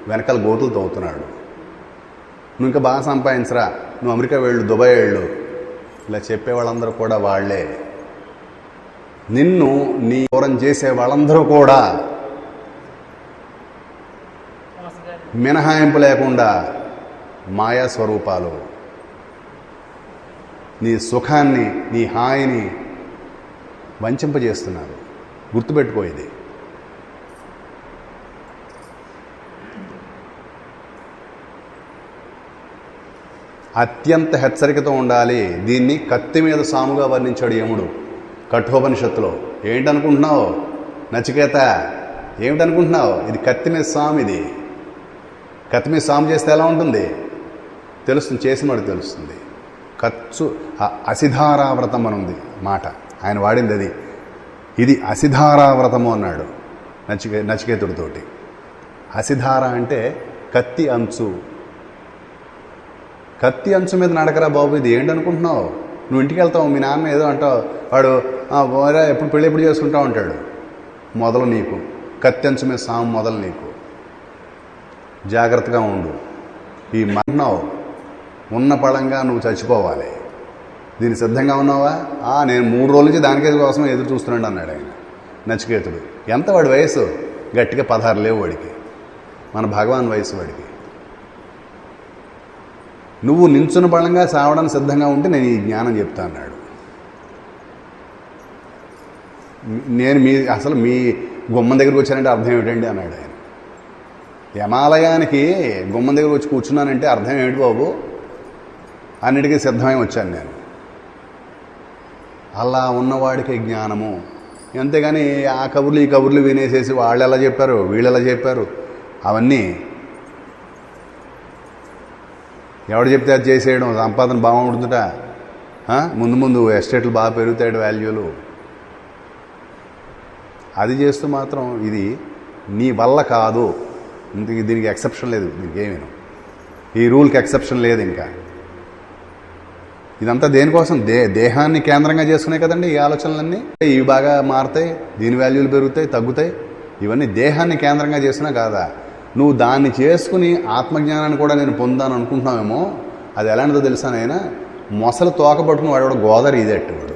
వెనకాల గోతులు తవ్వుతున్నాడు. నువ్వు ఇంకా బాగా సంపాదించరా, నువ్వు అమెరికా వెళ్ళు, దుబాయ్ వెళ్ళు, ఇలా చెప్పే వాళ్ళందరూ కూడా వాళ్లే. నిన్ను నీ దూరం చేసే వాళ్ళందరూ కూడా మినహాయింపు లేకుండా మాయా స్వరూపాలు. నీ సుఖాన్ని, నీ హాయిని వంచింపజేస్తున్నారు. గుర్తుపెట్టుకో. ఇది అత్యంత హెచ్చరికతో ఉండాలి. దీన్ని కత్తి మీద సాముగా వర్ణించాడు యముడు కఠోపనిషత్తులో. ఏంటనుకుంటున్నావు నచికేత, ఏమిటనుకుంటున్నావు? ఇది కత్తి మీద సాము. ఇది కత్తి మీద సాము చేస్తే ఎలా ఉంటుంది తెలుస్తుంది, చేసిన వాడికి తెలుస్తుంది. అసిధారావ్రతం అని ఉంది మాట, ఆయన వాడింది అది. ఇది అసిధారావ్రతము అన్నాడు నచికేతుడితోటి. అసిధార అంటే కత్తి అంచు. కత్తి అంచు మీద నడకరా బాబు, ఇది ఏంటనుకుంటున్నావు? నువ్వు ఇంటికి వెళ్తావు, మీ నాన్న ఏదో అంటావు, వాడు ఎప్పుడు పెళ్ళి ఎప్పుడు చేసుకుంటావు అంటాడు. మొదలు నీకు కత్తెంచు మీద సాము మొదలు నీకు. జాగ్రత్తగా ఉండు. ఈ మన్నావు ఉన్న పళంగా నువ్వు చచ్చిపోవాలి. దీనికి సిద్ధంగా ఉన్నావా? నేను 3 రోజుల నుంచి దానికే కోసం ఎదురు చూస్తున్నాడు అన్నాడు ఆయన నచికేతుడు. ఎంత వాడి వయసు? గట్టిగా 16 లేవు వాడికి. మన భగవాన్ వయసు వాడికి. నువ్వు నించున్న బలంగా సావడానికి సిద్ధంగా ఉంటే నేను ఈ జ్ఞానం చెప్తా అన్నాడు. నేను అసలు మీ గుమ్మం దగ్గరికి వచ్చానంటే అర్థం ఏమిటండి అన్నాడు ఆయన. హిమాలయానికి గుమ్మం దగ్గరకు వచ్చి కూర్చున్నానంటే అర్థం ఏమిటి బాబు? అన్నిటికీ సిద్ధమై వచ్చాను నేను. అలా ఉన్నవాడికి జ్ఞానము. అంతేగాని ఆ కబుర్లు ఈ కబుర్లు వినేసేసి వాళ్ళు ఎలా చెప్పారు వీళ్ళు ఎలా చెప్పారు అవన్నీ ఎవడు చెప్తే అది చేసేయడం. సంపాదన బాగుంటుందట, ముందు ముందు ఎస్టేట్లు బాగా పెరుగుతాయి వాల్యూలు. అది చేస్తూ మాత్రం ఇది నీ వల్ల కాదు. దీనికి ఎక్సెప్షన్ లేదు. దీనికి ఏమీ ఈ రూల్కి ఎక్సెప్షన్ లేదు. ఇంకా ఇదంతా దేనికోసం? దేహాన్ని కేంద్రంగా చేసుకునే కదండి ఈ ఆలోచనలన్నీ. ఇవి బాగా మారుతాయి, దీని వాల్యూలు పెరుగుతాయి తగ్గుతాయి. ఇవన్నీ దేహాన్ని కేంద్రంగా చేసినా కాదా? నువ్వు దాన్ని చేసుకుని ఆత్మజ్ఞానాన్ని కూడా నేను పొందాను అనుకుంటున్నావేమో. అది ఎలాంటిదో తెలుసానైనా, మొసలు తోక పట్టుకుని వాడు గోదావరి ఇదేట్టు వాడు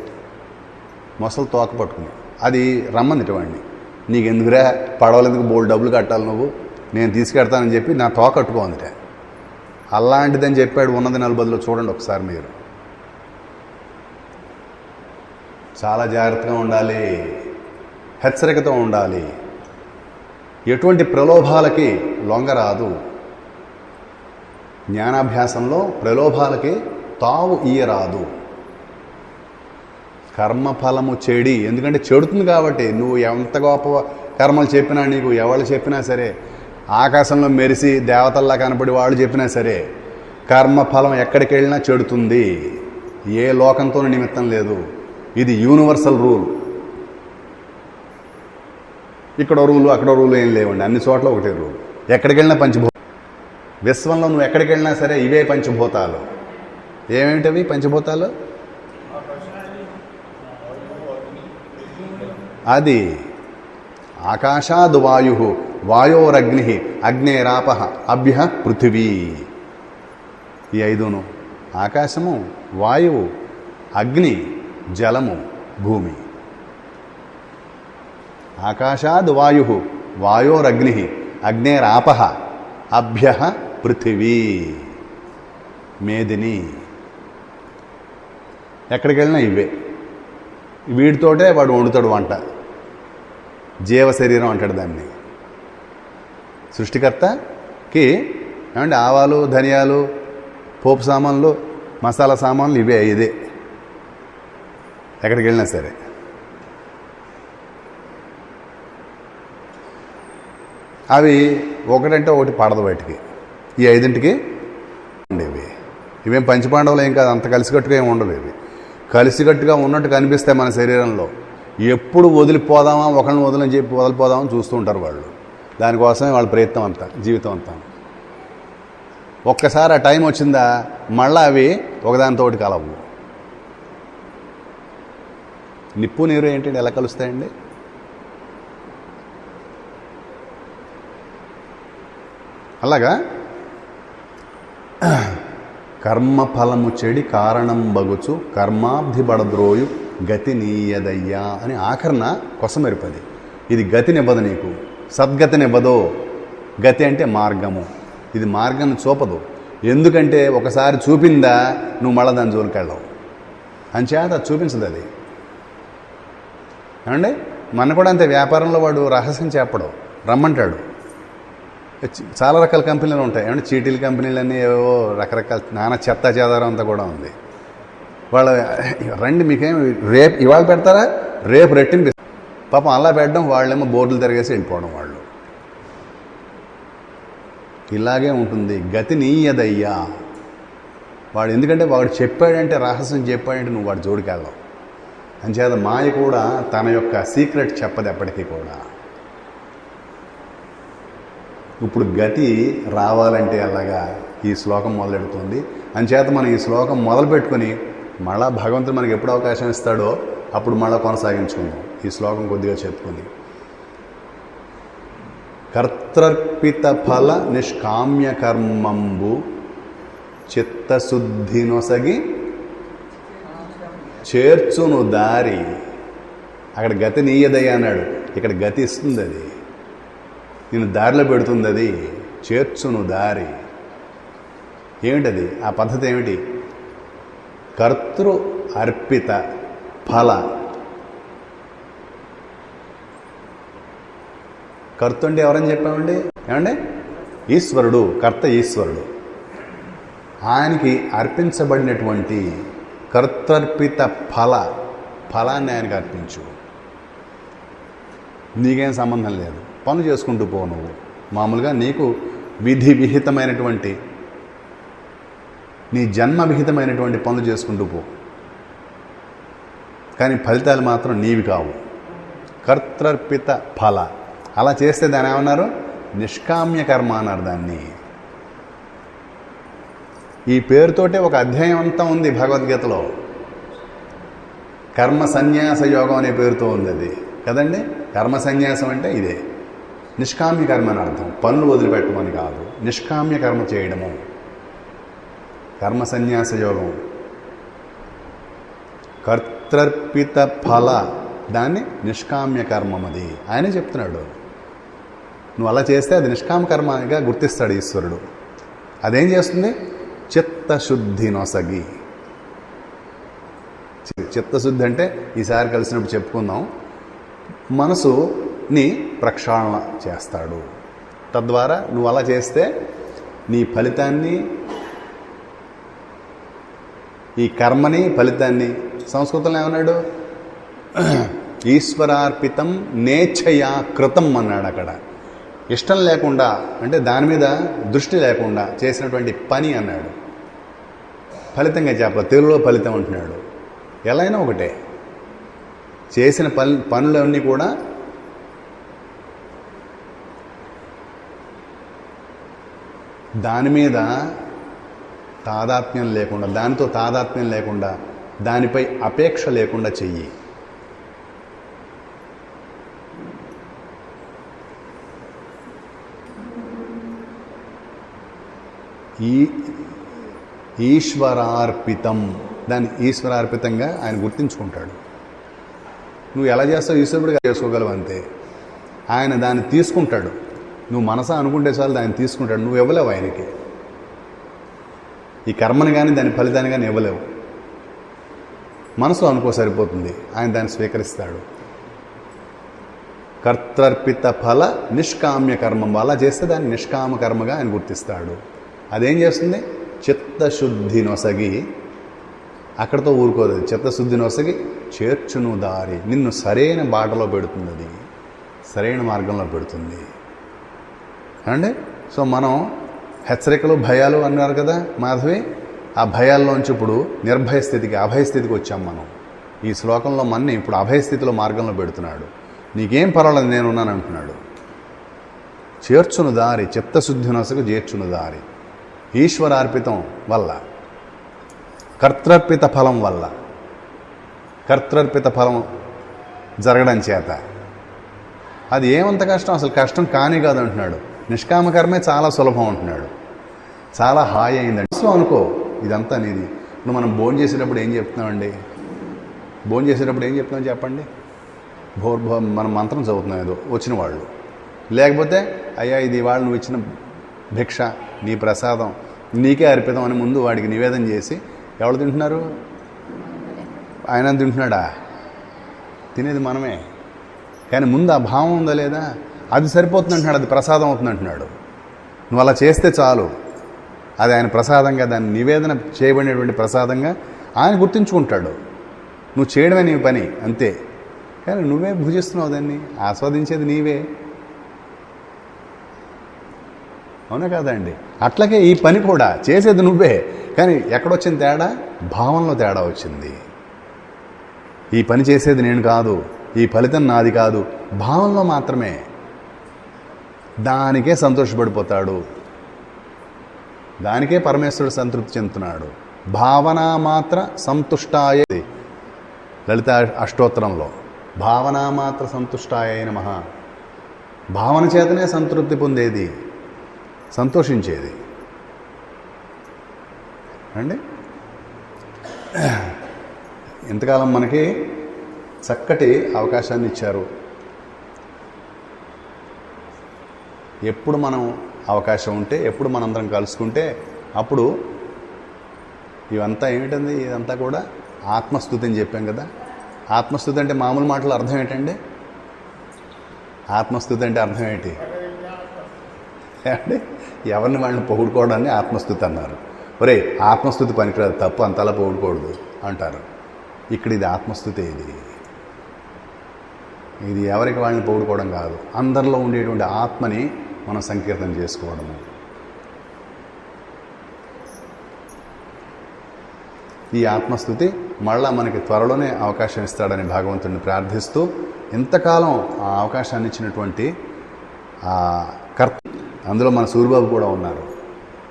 మొసలు తోక పట్టుకుని అది రమ్మంది వాడిని. నీకు ఎందుకురా పడవలు ఎందుకు, బోల్డ్ డబ్బులు కట్టాలి నువ్వు, నేను తీసుకెడతానని చెప్పి నా తోక కట్టుకోందిట. అలాంటిదని చెప్పాడు ఉన్నది 40లో. చూడండి ఒకసారి మీరు. చాలా జాగ్రత్తగా ఉండాలి, హెచ్చరికతో ఉండాలి. ఎటువంటి ప్రలోభాలకి లొంగరాదు. జ్ఞానాభ్యాసంలో ప్రలోభాలకి తావు ఇయ్యరాదు. కర్మఫలము చెడి, ఎందుకంటే చెడుతుంది కాబట్టి. నువ్వు ఎంత గొప్ప కర్మలు చెప్పినా, నీకు ఎవరు చెప్పినా సరే, ఆకాశంలో మెరిసి దేవతల్లా కనపడి వాళ్ళు చెప్పినా సరే, కర్మఫలం ఎక్కడికి వెళ్ళినా చెడుతుంది. ఏ లోకంతో నిమిత్తం లేదు. ఇది యూనివర్సల్ రూల్. ఇక్కడ రూలు అక్కడ రూలు ఏం లేవండి. అన్ని చోట్ల ఒకటే రూల్. ఎక్కడికి వెళ్ళినా పంచభూతాలు. విశ్వంలో నువ్వు ఎక్కడికి వెళ్ళినా సరే ఇవే పంచభూతాలు. ఏమేమిటవి పంచభూతాలు? అది ఆకాశాద్ వాయు, వాయోరగ్ని, అగ్నేరాప, అభ్య పృథివీ. ఈ 5ను ఆకాశము, వాయువు, అగ్ని, జలము, భూమి. ఆకాశాద్ వాయు, వాయోరగ్ని, అగ్నేరాప, అభ్య పృథివీ. మేదిని. ఎక్కడికి వెళ్ళినా ఇవే. వీటితోటే వాడు వండుతాడు వంట. జీవ శరీరం అంటాడు దాన్ని. సృష్టికర్తకి ఏమంటే ఆవాలు, ధనియాలు, పోపు సామాన్లు, మసాలా సామాన్లు ఇదే. ఎక్కడికి వెళ్ళినా సరే. అవి ఒకటంటే ఒకటి పడదు బయటికి. ఈ 5ంటికి ఉండేవి. ఇవేం పంచపాండవులు ఏం కాదు, అంత కలిసికట్టుగా ఏమి ఉండవు. ఇవి కలిసికట్టుగా ఉన్నట్టు కనిపిస్తాయి మన శరీరంలో. ఎప్పుడు వదిలిపోదామా, ఒకరిని వదిలని చెప్పి వదిలిపోదామని చూస్తూ ఉంటారు వాళ్ళు. దానికోసమే వాళ్ళ ప్రయత్నం అంతా, జీవితం అంతా. ఒక్కసారి ఆ టైం వచ్చిందా మళ్ళీ అవి ఒకదానితోటి కలవు. నిప్పు నీరు ఏంటంటే ఎలా కలుస్తాయండి? అలాగా కర్మఫలము చెడి కారణం బగుచు కర్మాబ్ధి బడద్రోయు గతి నీయదయ్యా అని ఆఖరణ కొసమెరుపది. ఇది గతినివ్వదు నీకు, సద్గతినివ్వదు. గతి అంటే మార్గము. ఇది మార్గాన్ని చూపదు. ఎందుకంటే ఒకసారి చూపిందా నువ్వు మళ్ళీ దాని జోలికి వెళ్ళవు. అంచేత అది చూపించదు. అది ఏమండి మన కూడా అంతే. వ్యాపారంలో వాడు రహస్యం చెప్పడం రమ్మంటాడు. చాలా రకాల కంపెనీలు ఉంటాయి. ఏమంటే చీటీల కంపెనీలన్నీ ఏవో రకరకాల నానా చెత్త చేదారం అంతా కూడా ఉంది. వాళ్ళు రండి మీకేం రేపు ఇవాళ పెడతారా, రేపు రెట్టింపు. పాపం అలా పెట్టడం, వాళ్ళేమో బోర్డులు తిరిగేసి వెళ్ళిపోవడం. వాళ్ళు ఇలాగే ఉంటుంది. గతి నీయదయ్యా. వాడు ఎందుకంటే వాడు చెప్పాడంటే, రహస్యం చెప్పాడంటే నువ్వు వాడు జోడికి వెళ్ళావు. అంచేత మాయ కూడా తన యొక్క సీక్రెట్ చెప్పదు ఎప్పటికీ కూడా. ఇప్పుడు గతి రావాలంటే అలాగా ఈ శ్లోకం మొదలెడుతుంది. అంచేత మనం ఈ శ్లోకం మొదలు పెట్టుకొని మళ్ళా భగవంతుడు మనకి ఎప్పుడు అవకాశం ఇస్తాడో అప్పుడు మళ్ళీ కొనసాగించుకుందాం ఈ శ్లోకం కొద్దిగా చెప్పుకొని. కర్తర్పిత ఫల నిష్కామ్య కర్మంబు చిత్తశుద్ధి నొసగి చేర్చును దారి. అక్కడ గతి నీయదయ్య అన్నాడు, ఇక్కడ గతి ఇస్తుంది, అది నేను దారిలో పెడుతుంది, అది చేర్చును దారి. ఏమిటది? ఆ పద్ధతి ఏమిటి? కర్తృ అర్పిత ఫల. కర్త అంటే ఎవరని చెప్పామండి? ఏమండి? ఈశ్వరుడు. కర్త ఈశ్వరుడు. ఆయనకి అర్పించబడినటువంటి కర్తర్పిత ఫలాన్ని ఆయనకు అర్పించు. నీకేం సంబంధం లేదు, పనులు చేసుకుంటూ పో. నువ్వు మామూలుగా నీకు విధి విహితమైనటువంటి, నీ జన్మ విహితమైనటువంటి పనులు చేసుకుంటూ పో, కానీ ఫలితాలు మాత్రం నీవి కావు. కర్తర్పిత ఫల. అలా చేస్తే దాన్ని ఏమన్నారు? నిష్కామ్య కర్మ అన్నారు దాన్ని. ఈ పేరుతోటే ఒక అధ్యాయం అంతా ఉంది భగవద్గీతలో. కర్మ సన్యాస యోగం అనే పేరుతో ఉంది అది కదండి. కర్మ సన్యాసం అంటే ఇదే, నిష్కామ్య కర్మ అని అర్థం. పనులు వదిలిపెట్టమని కాదు, నిష్కామ్య కర్మ చేయడము కర్మ సన్యాస యోగం. కర్తర్పిత ఫల, దాన్ని నిష్కామ్య కర్మం అది ఆయనే చెప్తున్నాడు. నువ్వు అలా చేస్తే అది నిష్కామ కర్మగా గుర్తిస్తాడు ఈశ్వరుడు. అదేం చేస్తుంది? చిత్తశుద్ధి నొసగి. చిత్తశుద్ధి అంటే ఈసారి కలిసినప్పుడు చెప్పుకుందాం, మనసుని ప్రక్షాళన చేస్తాడు. తద్వారా నువ్వు అలా చేస్తే నీ ఫలితాన్ని, ఈ కర్మని ఫలితాన్ని, సంస్కృతంలో ఏమన్నాడు? ఈశ్వరార్పితం నేచ్ఛయా కృతం అన్నాడు. అక్కడ ఇష్టం లేకుండా అంటే దాని మీద దృష్టి లేకుండా చేసినటువంటి పని అన్నాడు. ఫలితంగా చెప్పాలి, తెలుగులో ఫలితం అంటున్నాడు. ఎలా అయినా ఒకటే, చేసిన పనులన్నీ కూడా దాని మీద తాదాత్మ్యం లేకుండా, దానితో తాదాత్మ్యం లేకుండా, దానిపై అపేక్ష లేకుండా చెయ్యి. ఈశ్వరార్పితం, దాన్ని ఈశ్వరార్పితంగా ఆయన గుర్తించుకుంటాడు. నువ్వు ఎలా చేస్తావు? ఈశ్వరుడిగా చేసుకోగలవు అంతే. ఆయన దాన్ని తీసుకుంటాడు. నువ్వు మనసా అనుకుంటే చాలు, దాన్ని తీసుకుంటాడు. నువ్వు ఇవ్వలేవు ఆయనకి ఈ కర్మని కానీ దాని ఫలితాన్ని కానీ ఇవ్వలేవు. మనసులో అనుకో సరిపోతుంది, ఆయన దాన్ని స్వీకరిస్తాడు. కర్తర్పిత ఫల నిష్కామ్య కర్మం. అలా చేస్తే దాన్ని నిష్కామ కర్మగా ఆయన గుర్తిస్తాడు. అదేం చేస్తుంది? చిత్తశుద్ధి నొసగి. అక్కడితో ఊరుకోదు, చిత్తశుద్ధి నొసగి చేర్చును దారి. నిన్ను సరైన బాటలో పెడుతుంది, అది సరైన మార్గంలో పెడుతుంది అండి. సో మనం హెచ్చరికలు, భయాలు అన్నారు కదా మాధవి. ఆ భయాల్లోంచి ఇప్పుడు నిర్భయ స్థితికి, అభయస్థితికి వచ్చాం మనం. ఈ శ్లోకంలో మన్ని ఇప్పుడు అభయస్థితిలో మార్గంలో పెడుతున్నాడు. నీకేం పర్వాలేదు, నేనున్నాను అంటున్నాడు. చేర్చును దారి, చిత్తశుద్ధి నొసగి చేర్చును దారి. ఈశ్వరార్పితం వల్ల, కర్తర్పిత ఫలం వల్ల, కర్తర్పిత ఫలం జరగడం చేత అది ఏమంత కష్టం? అసలు కష్టం కానీ కాదు అంటున్నాడు. నిష్కామకర్మే చాలా సులభం అంటున్నాడు. చాలా హాయి అయిందండి. సో అనుకో, ఇదంతా నీది. ఇప్పుడు మనం భోజనం చేసేటప్పుడు ఏం చెప్తున్నామండి? భోజనం చేసేటప్పుడు ఏం చెప్తున్నాం చెప్పండి? మనం మంత్రం చదువుతున్నాం ఏదో వచ్చిన వాళ్ళు. లేకపోతే అయ్యా ఇది వాళ్ళు నువ్వు ఇచ్చిన భిక్ష, నీ ప్రసాదం, నీకే అర్పితం అని ముందు వాడికి నివేదన చేసి, ఎవరు తింటున్నారు? ఆయన తింటున్నాడా? తినేది మనమే. కానీ ముందు ఆ భావం ఉందా లేదా? అది సరిపోతుంది అంటున్నాడు, అది ప్రసాదం అవుతుంది అంటున్నాడు. నువ్వు అలా చేస్తే చాలు, అది ఆయన ప్రసాదంగా, దాన్ని నివేదన చేయబడినటువంటి ప్రసాదంగా ఆయన గుర్తించుకుంటాడు. నువ్వు చేయడమే నీ పని అంతే. కానీ నువ్వే భుజిస్తున్నావు, దాన్ని ఆస్వాదించేది నీవే. అవునా కాదండి? అట్లాగే ఈ పని కూడా చేసేది నువ్వే. కానీ ఎక్కడొచ్చిన తేడా? భావంలో తేడా వచ్చింది. ఈ పని చేసేది నేను కాదు, ఈ ఫలితం నాది కాదు, భావంలో మాత్రమే. దానికే సంతోషపడిపోతాడు, దానికే పరమేశ్వరుడు సంతృప్తి చెందుతున్నాడు. భావనా మాత్ర సంతుష్టాయ, లలిత అష్టోత్తరంలో భావనా మాత్ర సంతుష్టాయ నమః. భావన చేతనే సంతృప్తి పొందేది, సంతోషించేది అండి. ఇంతకాలం మనకి చక్కటి అవకాశాన్ని ఇచ్చారు. ఎప్పుడు మనం అవకాశం ఉంటే, ఎప్పుడు మనందరం కలుసుకుంటే అప్పుడు ఇవంతా ఏమిటండి, ఇదంతా కూడా ఆత్మస్థుతి అని చెప్పాం కదా. ఆత్మస్థుతి అంటే మామూలు మాటలు అర్థం ఏంటండి? ఆత్మస్థుతి అంటే అర్థం ఏంటి అంటే ఎవరిని వాళ్ళని పొగుడుకోవడాన్ని ఆత్మస్థుతి అన్నారు. ఒరే ఆత్మస్థుతి పనికిరాదు, తప్పు, అంతలా పొగుడుకూడదు అంటారు. ఇక్కడ ఇది ఆత్మస్థుతి. ఇది ఎవరికి వాళ్ళని పొగుడుకోవడం కాదు, అందరిలో ఉండేటువంటి ఆత్మని మనం సంకీర్తన చేసుకోవడము. ఈ ఆత్మస్థుతి మళ్ళా మనకి త్వరలోనే అవకాశం ఇస్తాడని భగవంతుడిని ప్రార్థిస్తూ, ఇంతకాలం ఆ అవకాశాన్ని ఇచ్చినటువంటి కర్త, అందులో మన సూరిబాబు కూడా ఉన్నారు.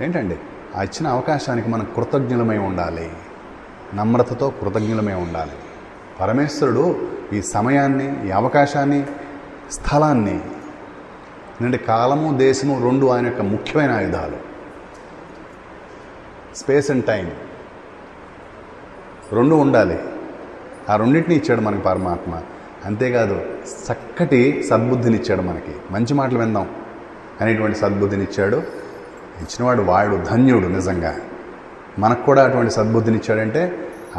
ఏంటండి ఆ ఇచ్చిన అవకాశానికి మనం కృతజ్ఞులమై ఉండాలి, నమ్రతతో కృతజ్ఞులమై ఉండాలి. పరమేశ్వరుడు ఈ సమయాన్ని, ఈ అవకాశాన్ని, స్థలాన్ని, ఎందుకంటే కాలము దేశము రెండు ఆయన యొక్క ముఖ్యమైన ఆయుధాలు. స్పేస్ అండ్ టైం రెండు ఉండాలి. ఆ రెండింటిని ఇచ్చాడు మనకి పరమాత్మ. అంతేకాదు చక్కటి సద్బుద్ధిని ఇచ్చాడు మనకి, మంచి మాటలు విందాం అనేటువంటి సద్బుద్ధిని ఇచ్చాడు. ఇచ్చినవాడు వాడు ధన్యుడు. నిజంగా మనకు కూడా అటువంటి సద్బుద్ధిని ఇచ్చాడంటే,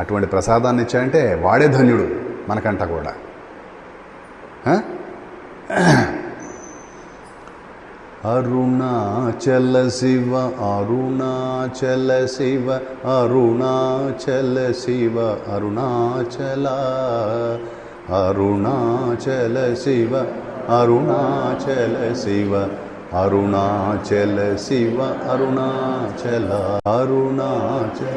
అటువంటి ప్రసాదాన్ని ఇచ్చాడంటే వాడే ధన్యుడు మనకంట కూడా. అరుణాచల శివ, అరుణాచల శివ, అరుణాచల శివ, అరుణాచల, అరుణాచల శివ, అరుణాచల శివ, అరుణాచల శివ, అరుణాచల, అరుణాచల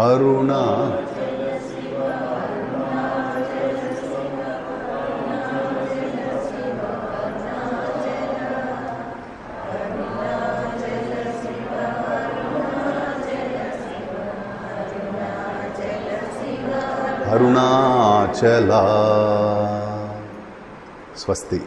అరుణా అరుణాచల. స్వస్తి.